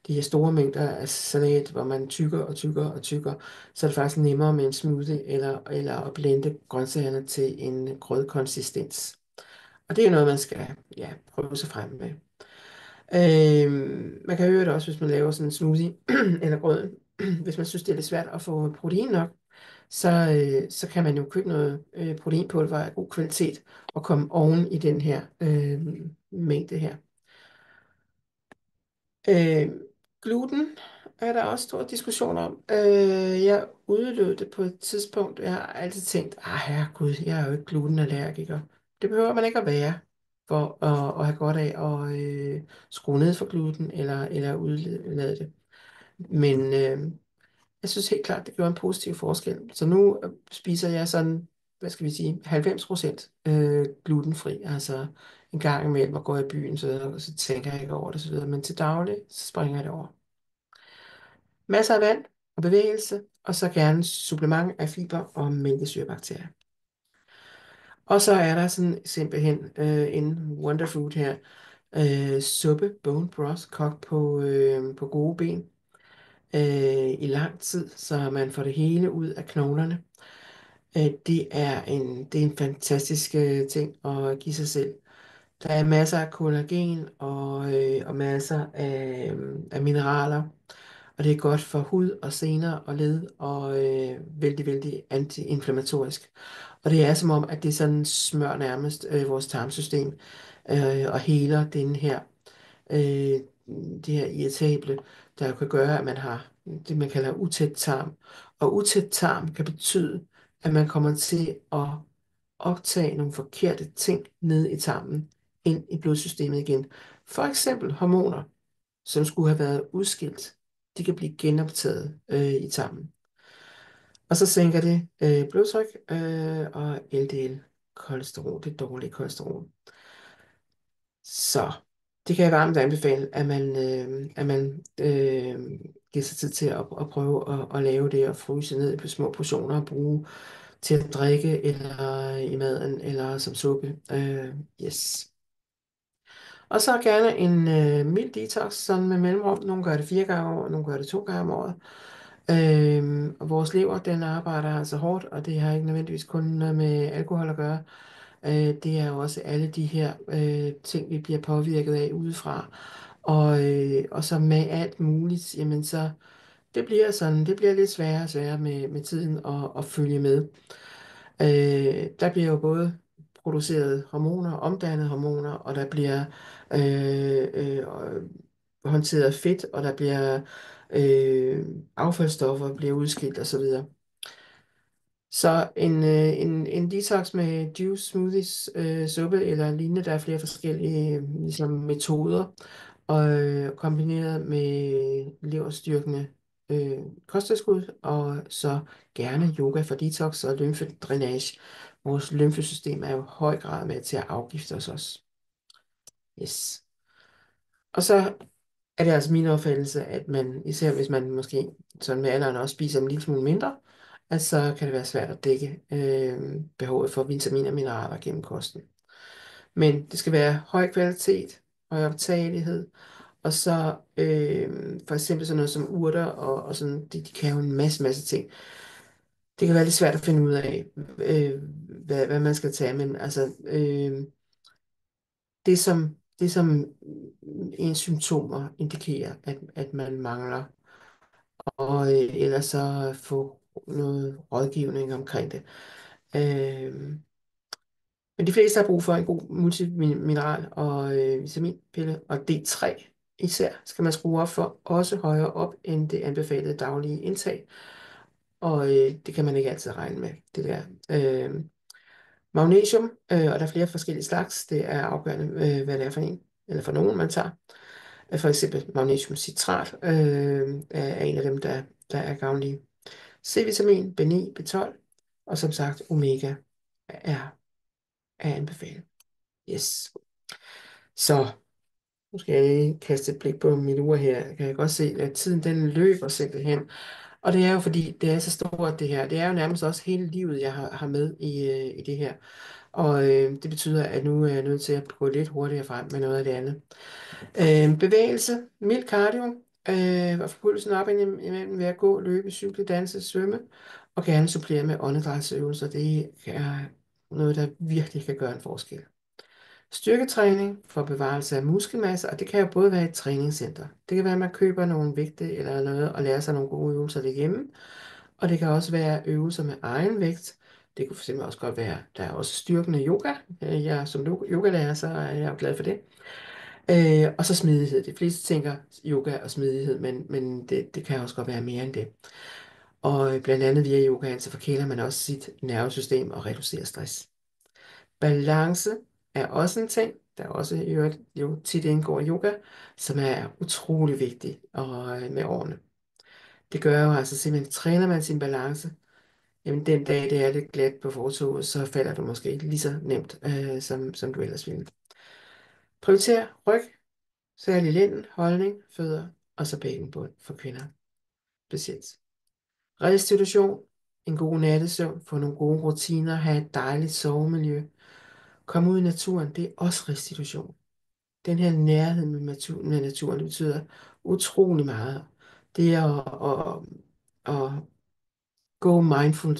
de her store mængder af salat, hvor man tykker og tykker og tykker, så er det faktisk nemmere med en smoothie, eller at blende grøntsagerne til en grødkonsistens. Og det er noget, man skal prøve sig frem med. Man kan høre det også, hvis man laver sådan en smoothie eller grød. Hvis man synes, det er lidt svært at få protein nok, så kan man jo købe noget proteinpulver af god kvalitet og komme oven i den her mængde her. Øh, Gluten er der også stor diskussion om. Jeg udelød det på et tidspunkt. Jeg har altid tænkt, herregud, jeg er jo ikke glutenallergiker. Det behøver man ikke at være for at have godt af at skrue ned for gluten eller udlade det. Men jeg synes helt klart, det gjorde en positiv forskel. Så nu spiser jeg sådan, hvad skal vi sige, 90% glutenfri. Altså en gang imellem, hvor går jeg i byen, så tænker jeg ikke over det, så videre. Men til daglig, så springer jeg det over. Masser af vand og bevægelse, og så gerne supplement af fiber og mælkesyrebakterier. Og så er der sådan simpelthen en wonderfood her. Suppe, bone broth, kogt på gode ben i lang tid, så man får det hele ud af knoglerne. Det er en fantastisk ting at give sig selv. Der er masser af kollagen og masser af mineraler, og det er godt for hud og sener og led og vældig antiinflammatorisk. Og det er som om, at det sådan smør nærmest vores tarmsystem og heler øh, det her irritable, der jo kan gøre, at man har det, man kalder utæt tarm. Og utæt tarm kan betyde, at man kommer til at optage nogle forkerte ting ned i tarmen, ind i blodsystemet igen. For eksempel hormoner, som skulle have været udskilt, de kan blive genoptaget i tarmen. Og så sænker det blodtryk og LDL-kolesterol, det dårlige kolesterol. Så det kan jeg varmt anbefale, at man giver sig tid til at prøve at lave det og fryse ned på små portioner og bruge til at drikke eller i maden eller som suppe. Yes. Og så gerne en mild detox, sådan med mellemrum. Nogle gør det 4 gange om året, nogle gør det 2 gange om året. Og vores lever, den arbejder altså hårdt, og det har ikke nødvendigvis kun noget med alkohol at gøre. Det er jo også alle de her ting, vi bliver påvirket af udefra. Og så med alt muligt, jamen så det bliver lidt sværere og sværere med tiden at følge med. Der bliver jo både produceret hormoner, omdannet hormoner, og der bliver håndteret fedt, og der bliver affaldsstoffer bliver udskilt osv. Så en detox med juice, smoothies, suppe eller lignende, der er flere forskellige ligesom, metoder, og kombineret med leverstyrkende kosttilskud, og så gerne yoga for detox og lymfedrænage. Vores lymfesystem er jo i høj grad med til at afgifte os også. Yes. Og så er det altså min opfattelse, at man, især hvis man måske sådan med alderen også spiser en lille smule mindre, at så kan det være svært at dække behovet for vitaminer og mineraler gennem kosten. Men det skal være høj kvalitet, høj optagelighed, og så for eksempel sådan noget som urter og sådan, de kan jo en masse ting. Det kan være lidt svært at finde ud af, hvad man skal tage, men altså det som ens symptomer indikerer, at man mangler, og ellers så få noget rådgivning omkring det. Øh, men de fleste har brug for en god multimineral og vitaminpille, og D3 især skal man skrue op for, også højere op end det anbefalede daglige indtag, og det kan man ikke altid regne med, det der. Magnesium, og der er flere forskellige slags, det er afgørende, hvad det er for en, eller for nogen, man tager. For eksempel magnesiumcitrat er en af dem, der er gavnlige. C-vitamin, B9, B12, og som sagt omega er anbefalet. Yes. Så nu skal jeg lige kaste et blik på mit ur her. Kan jeg godt se, at tiden den løber simpelthen. Og det er jo fordi, det er så stort det her. Det er jo nærmest også hele livet, jeg har med i det her. Og det betyder, at nu er jeg nødt til at gå lidt hurtigere frem med noget af det andet. Bevægelse, mild cardio, og få pulsen op imellem ved at gå, løbe, cykle, danse, svømme, og gerne supplere med åndedrætsøvelser. Det er noget, der virkelig kan gøre en forskel. Styrketræning for bevarelse af muskelmasse, og det kan jo både være et træningscenter. Det kan være, at man køber nogle vægte eller noget og lærer sig nogle gode øvelser derhjemme. Og det kan også være øvelser med egen vægt. Det kunne fx også godt være, der er også styrkende yoga. Jeg som yogalærer, så er jeg jo glad for det. Og så smidighed. De fleste tænker yoga og smidighed, men det kan også godt være mere end det. Og blandt andet via yogaen, så forkæler man også sit nervesystem og reducerer stress. Balance er også en ting, der også i øvrigt jo tit indgår i yoga, som er utrolig vigtig og med årene. Det gør jo altså simpelthen, træner man sin balance, jamen den dag det er lidt glat på fortovet, så falder du måske ikke lige så nemt, som du ellers ville. Prioriter ryg, særlig lænden, holdning, fødder og så bækkenbund for kvinder specielt. Restitution, en god nattesøvn, få nogle gode rutiner, have et dejligt sovemiljø, komme ud i naturen, det er også restitution. Den her nærhed med naturen, det betyder utrolig meget. Det er at gå mindful,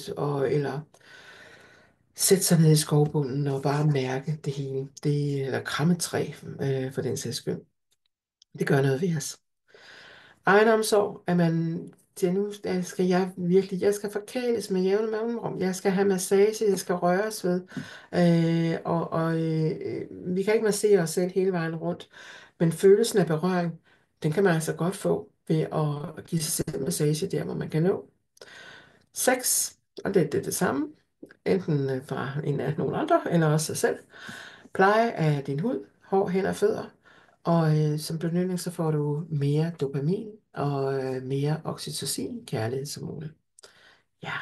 eller sætte sig ned i skovbunden og bare mærke det hele. Eller kramme et træ, for den sags skyld. Det gør noget ved os. Egenomsorg, at man til nu skal jeg virkelig, jeg skal forkæles med jævne mellemrum, jeg skal have massage, jeg skal røres ved, vi kan ikke massere os selv hele vejen rundt, men følelsen af berøring, den kan man altså godt få ved at give sig selv massage der, hvor man kan nå. Sex, og det er det samme, enten fra en af nogle andre, eller også sig selv. Pleje af din hud, hår, hænder og fødder. Og som belønning, så får du mere dopamin og mere oxytocin, kærlighedshormoner. Ja.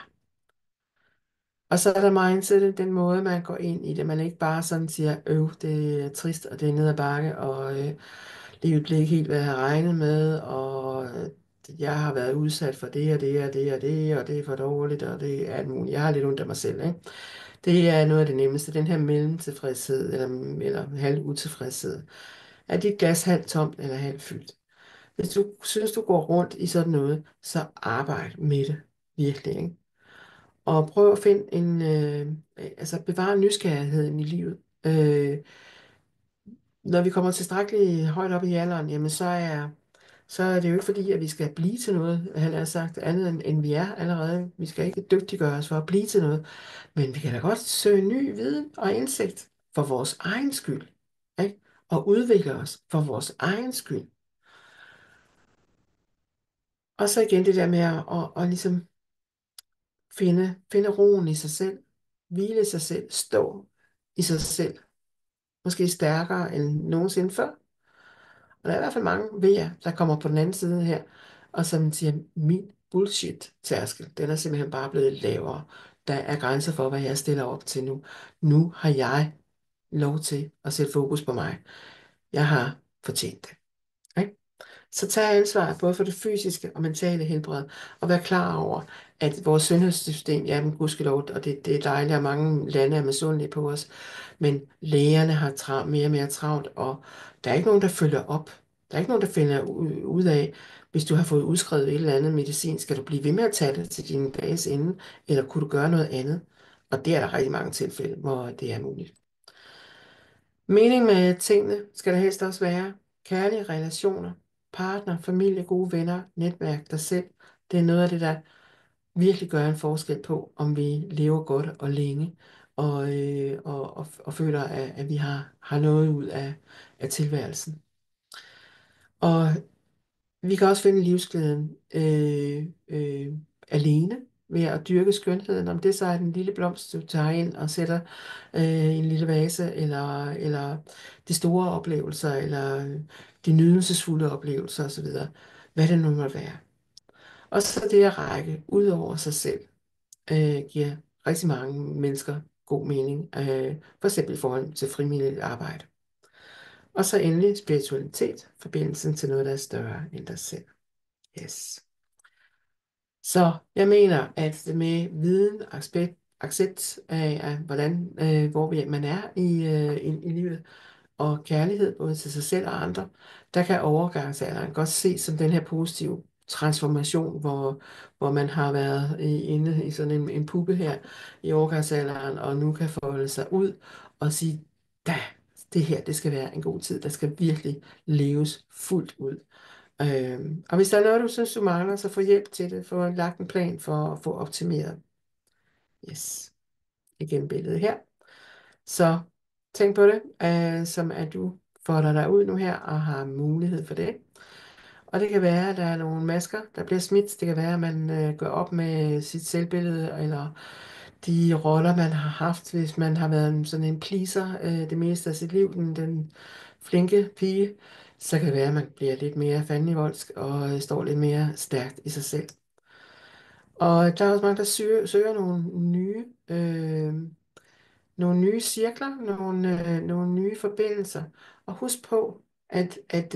Og så er der mindset, den måde, man går ind i det. Man ikke bare sådan siger, det er trist, og det er ned ad bakke, og livet blev ikke helt, hvad jeg havde regnet med, og jeg har været udsat for det og det og det og det, og det er for dårligt, og det er alt muligt. Jeg har lidt ondt af mig selv, ikke? Det er noget af det nemmeste, den her mellemtilfredshed, eller halv utilfredshed. Er dit glas halvt tomt eller halvt fyldt? Hvis du synes, du går rundt i sådan noget, så arbejd med det. Virkelig, ikke? Og prøv at finde altså bevare nysgerrigheden i livet. Når vi kommer tilstrækkeligt højt op i alderen, jamen så er det jo ikke fordi, at vi skal blive til noget, han har sagt, andet end vi er allerede. Vi skal ikke dygtiggøre os for at blive til noget. Men vi kan da godt søge ny viden og indsigt for vores egen skyld. Ikke? Og udvikle os for vores egen skyld. Og så igen det der med at ligesom finde roen i sig selv, hvile i sig selv, stå i sig selv. Måske stærkere end nogensinde før. Og der er i hvert fald mange ved jer, der kommer på den anden side her, og som siger, min bullshit-tærskel, den er simpelthen bare blevet lavere. Der er grænser for, hvad jeg stiller op til nu. Nu har jeg lov til at sætte fokus på mig. Jeg har fortjent det. Ikke? Så tag ansvar både for det fysiske og mentale helbred, og vær klar over, at vores sundhedssystem, ja, men gudskelov, og det er dejligt, at mange lande er misundelige på os, men lægerne har mere og mere travlt, og der er ikke nogen, der følger op. Der er ikke nogen, der finder ud af, hvis du har fået udskrevet et eller andet medicin, skal du blive ved med at tage det til dine dages ende, eller kunne du gøre noget andet? Og det er der rigtig mange tilfælde, hvor det er muligt. Mening med tingene skal der helst også være kærlige relationer, partner, familie, gode venner, netværk, dig selv. Det er noget af det, der virkelig gør en forskel på, om vi lever godt og længe, og føler, at vi har noget ud af tilværelsen. Og vi kan også finde livsglæden alene ved at dyrke skønheden. Om det så er den lille blomst, du tager ind og sætter i en lille vase, eller de store oplevelser, eller de nydelsesfulde oplevelser osv. Hvad det nu må være. Og så det at række ud over sig selv giver rigtig mange mennesker god mening. For eksempel i forhold til frivilligt arbejde. Og så endelig spiritualitet, forbindelsen til noget, der er større end dig selv. Yes. Så jeg mener, at med viden, accept af hvordan, man er i livet, og kærlighed både til sig selv og andre, der kan overgangsalderen godt ses som den her positive transformation, hvor man har været inde i sådan en puppe her i overgangsalderen, og nu kan folde sig ud og sige, da, det her, det skal være en god tid, der skal virkelig leves fuldt ud. Og hvis der er noget, du synes, du mangler, så få hjælp til det. Få lagt en plan for at få optimeret. Yes. Igen billedet her. Så tænk på det, som at du folder dig ud nu her og har mulighed for det. Og det kan være, at der er nogle masker, der bliver smidt. Det kan være, at man gør op med sit selvbillede, eller de roller, man har haft, hvis man har været sådan en pleaser det meste af sit liv, den flinke pige. Så kan det være, at man bliver lidt mere fandenivoldsk og står lidt mere stærkt i sig selv. Og der er også mange, der søger nogle nye cirkler, nogle nye forbindelser. Og husk på, at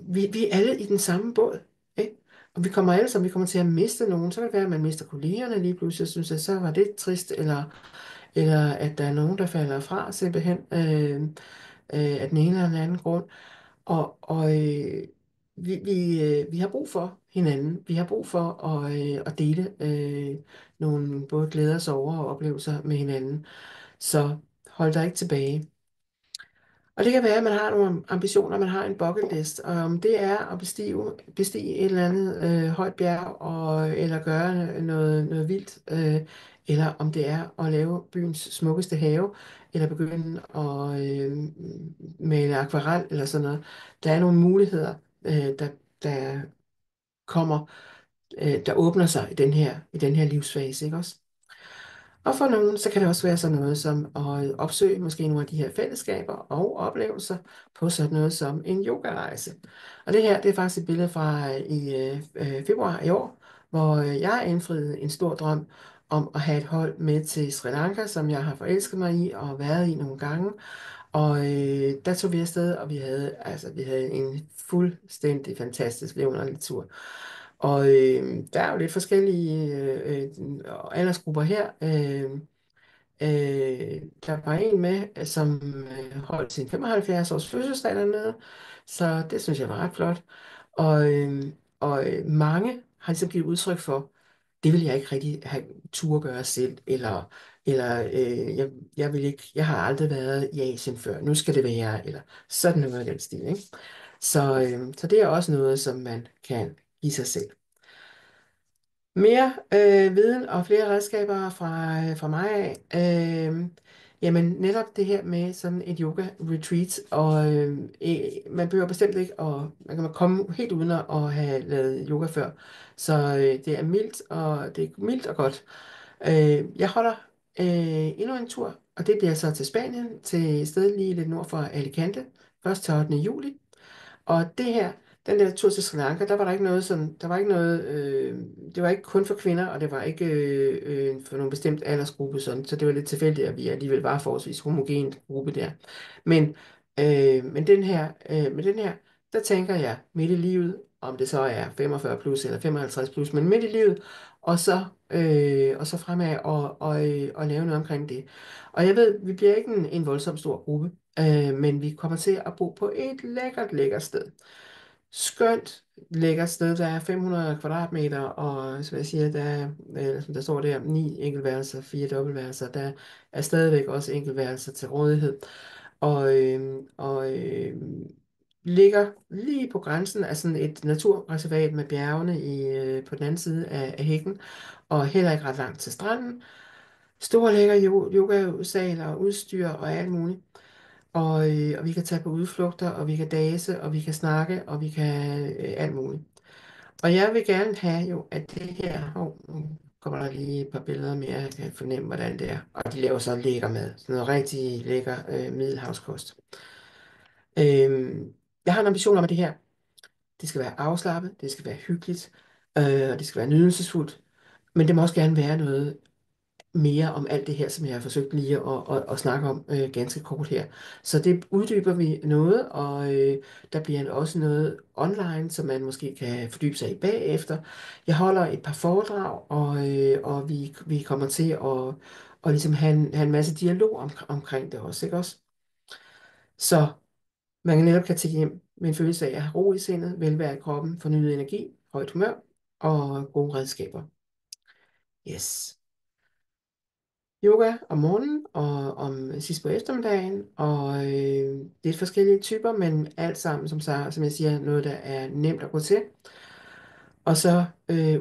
vi er alle i den samme båd, ikke? Og vi kommer til at miste nogen. Så kan det være, at man mister kollegerne lige pludselig, og synes, at så var det trist, eller at der er nogen, der falder fra simpelthen af den ene eller den anden grund. Og vi har brug for hinanden. Vi har brug for at dele nogle både glæder, sorger og oplevelser med hinanden. Så hold dig ikke tilbage. Og det kan være, at man har nogle ambitioner, man har en bucket list, og om det er at bestige et eller andet højt bjerg, eller gøre noget vildt, eller om det er at lave byens smukkeste have, eller begynde at male akvarel eller sådan noget. Der er nogle muligheder, der kommer, der åbner sig i den her livsfase, ikke også? Og for nogen, så kan det også være sådan noget som at opsøge måske nogle af de her fællesskaber og oplevelser på sådan noget som en yogarejse. Og det her, det er faktisk et billede fra i februar i år, hvor jeg indfriede en stor drøm om at have et hold med til Sri Lanka, som jeg har forelsket mig i og været i nogle gange. Og der tog vi afsted, og vi havde en fuldstændig fantastisk vidunderlig tur. Og der er jo lidt forskellige aldersgrupper her. Der var en med, som holdt sin 75-års fødselsdag dernede, så det synes jeg var ret flot. Og mange har ligesom givet udtryk for, det vil jeg ikke rigtig have tur at gøre selv, eller jeg vil ikke, jeg har aldrig været i Asien før, nu skal det være, eller sådan noget af den stil, ikke? Så det er også noget, som man kan give sig selv. Mere viden og flere redskaber fra mig af. Jamen netop det her med sådan et yoga retreat, og man behøver bestemt ikke, og man kan komme helt uden at have lavet yoga før. Så det er mildt og godt. Jeg holder endnu en tur, og det bliver så til Spanien, til et sted lige lidt nord for Alicante, 1. til 8. juli. Og den der tur til Sri Lanka, der var der ikke noget sådan, der var ikke noget, det var ikke kun for kvinder, og det var ikke for nogen bestemt aldersgruppe sådan, så det var lidt tilfældigt, at vi alligevel var forholdsvis homogen gruppe der. Men Men den her, der tænker jeg midt i livet, om det så er 45 plus eller 55 plus, men midt i livet, og så fremad og lave noget omkring det. Og jeg ved, vi bliver ikke en voldsom stor gruppe, men vi kommer til at bo på et lækkert, lækkert sted. Skønt, lækkert sted. Der er 500 kvadratmeter, og som jeg siger, der er, som der står der, 9 enkeltværelser, 4 dobbeltværelser. Der er stadigvæk også enkeltværelser til rådighed. Og ligger lige på grænsen af sådan et naturreservat med bjergene på den anden side af hækken, og heller ikke ret langt til stranden. Store lækker yogasal og udstyr og alt muligt. Og vi kan tage på udflugter, og vi kan dase, og vi kan snakke, og vi kan alt muligt. Og jeg vil gerne have jo, at det her, nu kommer der lige et par billeder mere, jeg kan fornemme, hvordan det er. Og de laver så lækker mad, sådan noget rigtig lækker middelhavskost. Jeg har en ambition om, at det her, det skal være afslappet, det skal være hyggeligt, og det skal være nydelsesfuldt. Men det må også gerne være noget mere om alt det her, som jeg har forsøgt lige at snakke om ganske kort her. Så det uddyber vi noget, og der bliver også noget online, som man måske kan fordybe sig i bagefter. Jeg holder et par foredrag, og vi kommer til at ligesom have en masse dialog omkring det også, ikke også? Så man netop kan tage hjem med en følelse af at have ro i sindet, velvære i kroppen, fornyet energi, højt humør og gode redskaber. Yes. Yoga om morgenen og om sidst på eftermiddagen, og lidt forskellige typer, men alt sammen, som jeg siger, noget, der er nemt at gå til. Og så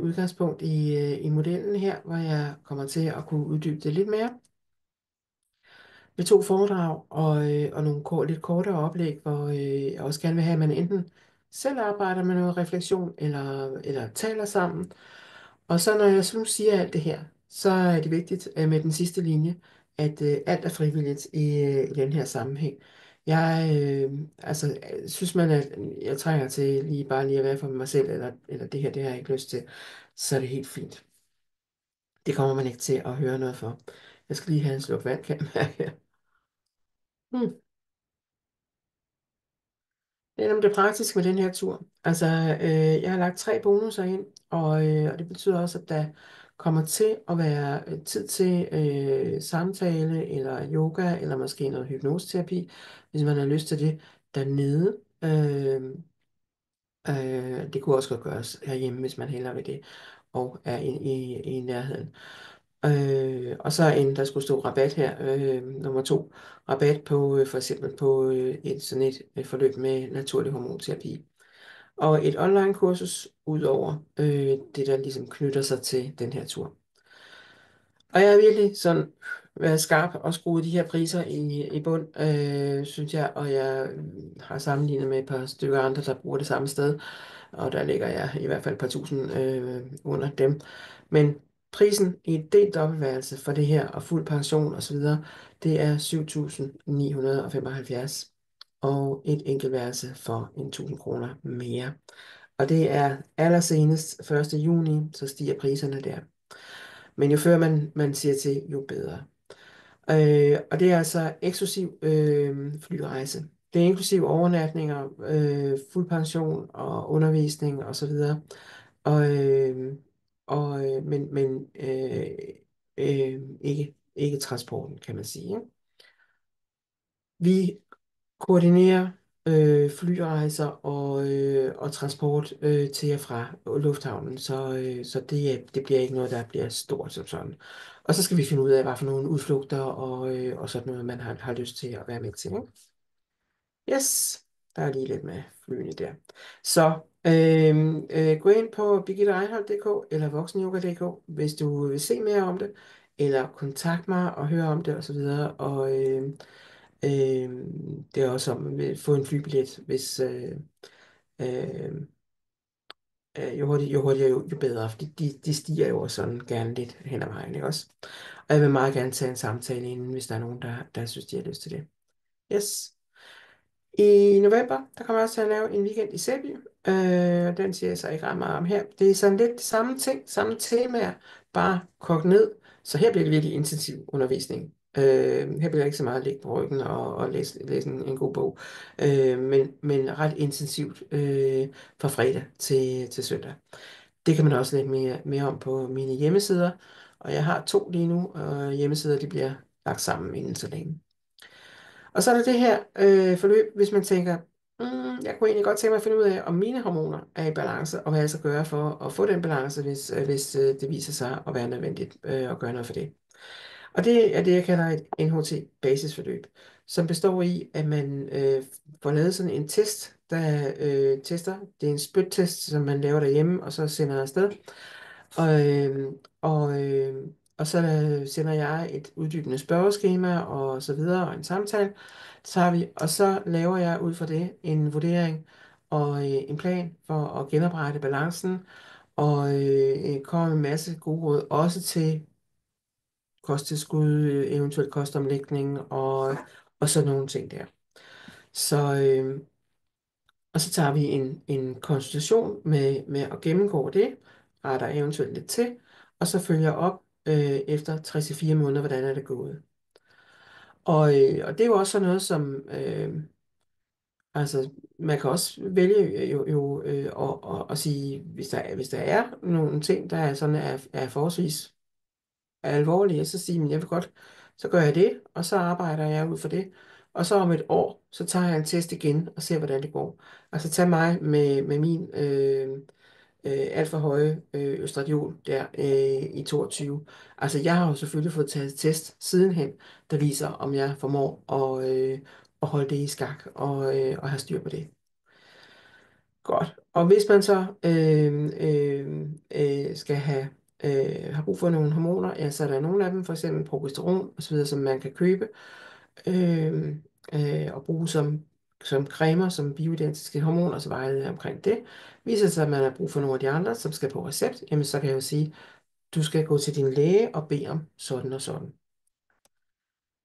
udgangspunkt i modellen her, hvor jeg kommer til at kunne uddybe det lidt mere med 2 foredrag og nogle lidt kortere oplæg, hvor jeg også gerne vil have, at man enten selv arbejder med noget refleksion, eller taler sammen. Og så når jeg så nu siger alt det her, så er det vigtigt med den sidste linje, at alt er frivilligt i den her sammenhæng. Jeg synes man, at jeg trænger til bare lige at være for mig selv, eller det her, det har jeg ikke lyst til, så er det helt fint. Det kommer man ikke til at høre noget for. Jeg skal lige have en slurk vand, kan jeg mærke. Hmm. Det er nemlig det praktiske med den her tur. Altså, jeg har lagt 3 bonusser ind, og det betyder også, at der kommer til at være tid til samtale, eller yoga, eller måske noget hypnoseterapi, hvis man har lyst til det dernede. Det kunne også godt gøres herhjemme, hvis man hellere vil det, og er i nærheden. Og så der skulle stå rabat her, nummer 2, rabat på for eksempel på sådan et forløb med naturlig hormonterapi. Og et online kursus ud over det, der ligesom knytter sig til den her tur. Og jeg har virkelig sådan været skarp og skruet de her priser i bund, synes jeg, og jeg har sammenlignet med et par stykker andre, der bruger det samme sted, og der ligger jeg i hvert fald et par tusind under dem. Men prisen i et delt dobbeltværelse for det her, og fuld pension osv., det er 7.975, og et enkeltværelse for 1.000 kroner mere. Og det er allersenest 1. juni, så stiger priserne der. Men jo før man siger til, jo bedre. Og det er altså eksklusiv flyrejse. Det er inklusiv overnatninger, fuld pension og undervisning osv. Og, men ikke transporten, kan man sige. Ikke? Vi koordinerer flyrejser og transport til og fra lufthavnen, så det bliver ikke noget, der bliver stort som sådan. Og så skal vi finde ud af, hvad for nogle udflugter og sådan noget, man har lyst til at være med til. Ikke? Yes, der er lige lidt med flyene der. Så gå ind på birgittereinhold.dk eller voksenyoga.dk, hvis du vil se mere om det, eller kontakt mig og høre om det osv. Øh, det er også om at få en flybillet, hvis øh, jo hurtigere, jo bedre, fordi de stiger jo også sådan gerne lidt hen ad vejen, ikke også? Og jeg vil meget gerne tage en samtale inden, hvis der er nogen, der synes, de har lyst til det. Yes. I november, der kommer jeg også til at lave en weekend i Sæby. Den siger jeg så ikke ret meget om her. Det er sådan lidt det samme ting, samme temaer, bare kogt ned. Så her bliver det virkelig intensiv undervisning. Her bliver jeg ikke så meget ligge på ryggen og læse en god bog, men ret intensivt fra fredag til søndag. Det kan man også læse mere om på mine hjemmesider, og jeg har 2 lige nu, og hjemmesider de bliver lagt sammen inden så længe. Og så er der det her forløb, hvis man tænker, jeg kunne egentlig godt tænke mig at finde ud af, om mine hormoner er i balance, og hvad jeg skal gøre for at få den balance, hvis det viser sig at være nødvendigt at gøre noget for det. Og det er det, jeg kalder et NHT-basisforløb, som består i, at man får lavet sådan en test, der tester. Det er en spyt-test, som man laver derhjemme, og så sender afsted. Og, og så sender jeg et uddybende spørgeskema og så videre, og en samtale, tager vi, og så laver jeg ud fra det en vurdering og en plan for at genoprette balancen, og kommer med en masse gode råd, også til kosttilskud, eventuelt kostomlægning og sådan nogle ting der. Så, og så tager vi en konsultation med at gennemgå det, retter eventuelt lidt til, og så følger op efter 3-4 måneder, hvordan er det gået. Og det er jo også sådan noget, som altså, man kan også vælge at sige, hvis der er nogle ting, der er sådan er forholdsvis alvorlige, så sige, men jeg vil godt, så gør jeg det, og så arbejder jeg ud for det. Og så om et år, så tager jeg en test igen og ser, hvordan det går. Altså tag mig med min alt for høje østradiol der i 22. Altså jeg har jo selvfølgelig fået taget test sidenhen, der viser, om jeg formår at holde det i skak og have styr på det. Godt. Og hvis man så skal have brug for nogle hormoner, ja, så er der nogle af dem, for eksempel progesteron osv., som man kan købe øh, og bruge som cremer, som bioidentiske hormoner, så vejleder jeg omkring det. Viser det sig, at man har brug for nogle af de andre, som skal på recept, jamen så kan jeg jo sige, du skal gå til din læge og bede om sådan og sådan.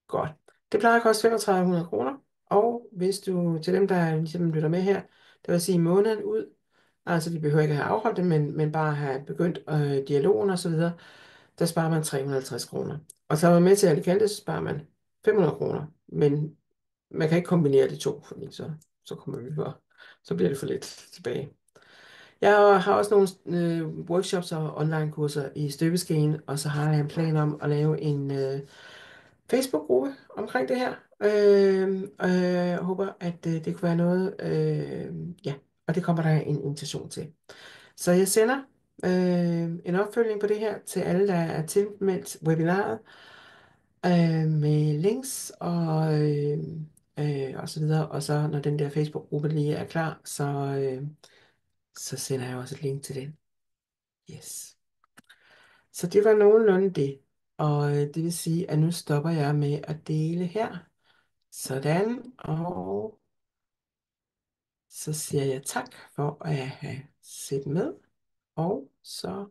Godt. Det plejer at koste 3500 kroner, og hvis du, til dem, der ligesom lytter med her, det vil sige måneden ud, altså de behøver ikke at have afholdt det, men bare have begyndt dialogen og så videre, der sparer man 350 kroner. Og så er man med til Alicante, så sparer man 500 kroner, men man kan ikke kombinere de to, fordi så kommer vi bare, så bliver det for lidt tilbage. Jeg har også nogle workshops og online-kurser i støbeskeen, og så har jeg en plan om at lave en Facebook-gruppe omkring det her. Jeg håber, at det kunne være noget, ja, og det kommer der en invitation til. Så jeg sender en opfølging på det her til alle, der er tilmeldt webinaret, med links og så videre. Og så når den der Facebook-gruppe lige er klar, så sender jeg også et link til den. Yes. Så det var nogenlunde det. Og det vil sige, at nu stopper jeg med at dele her. Sådan, og så siger jeg tak for at have set med, og så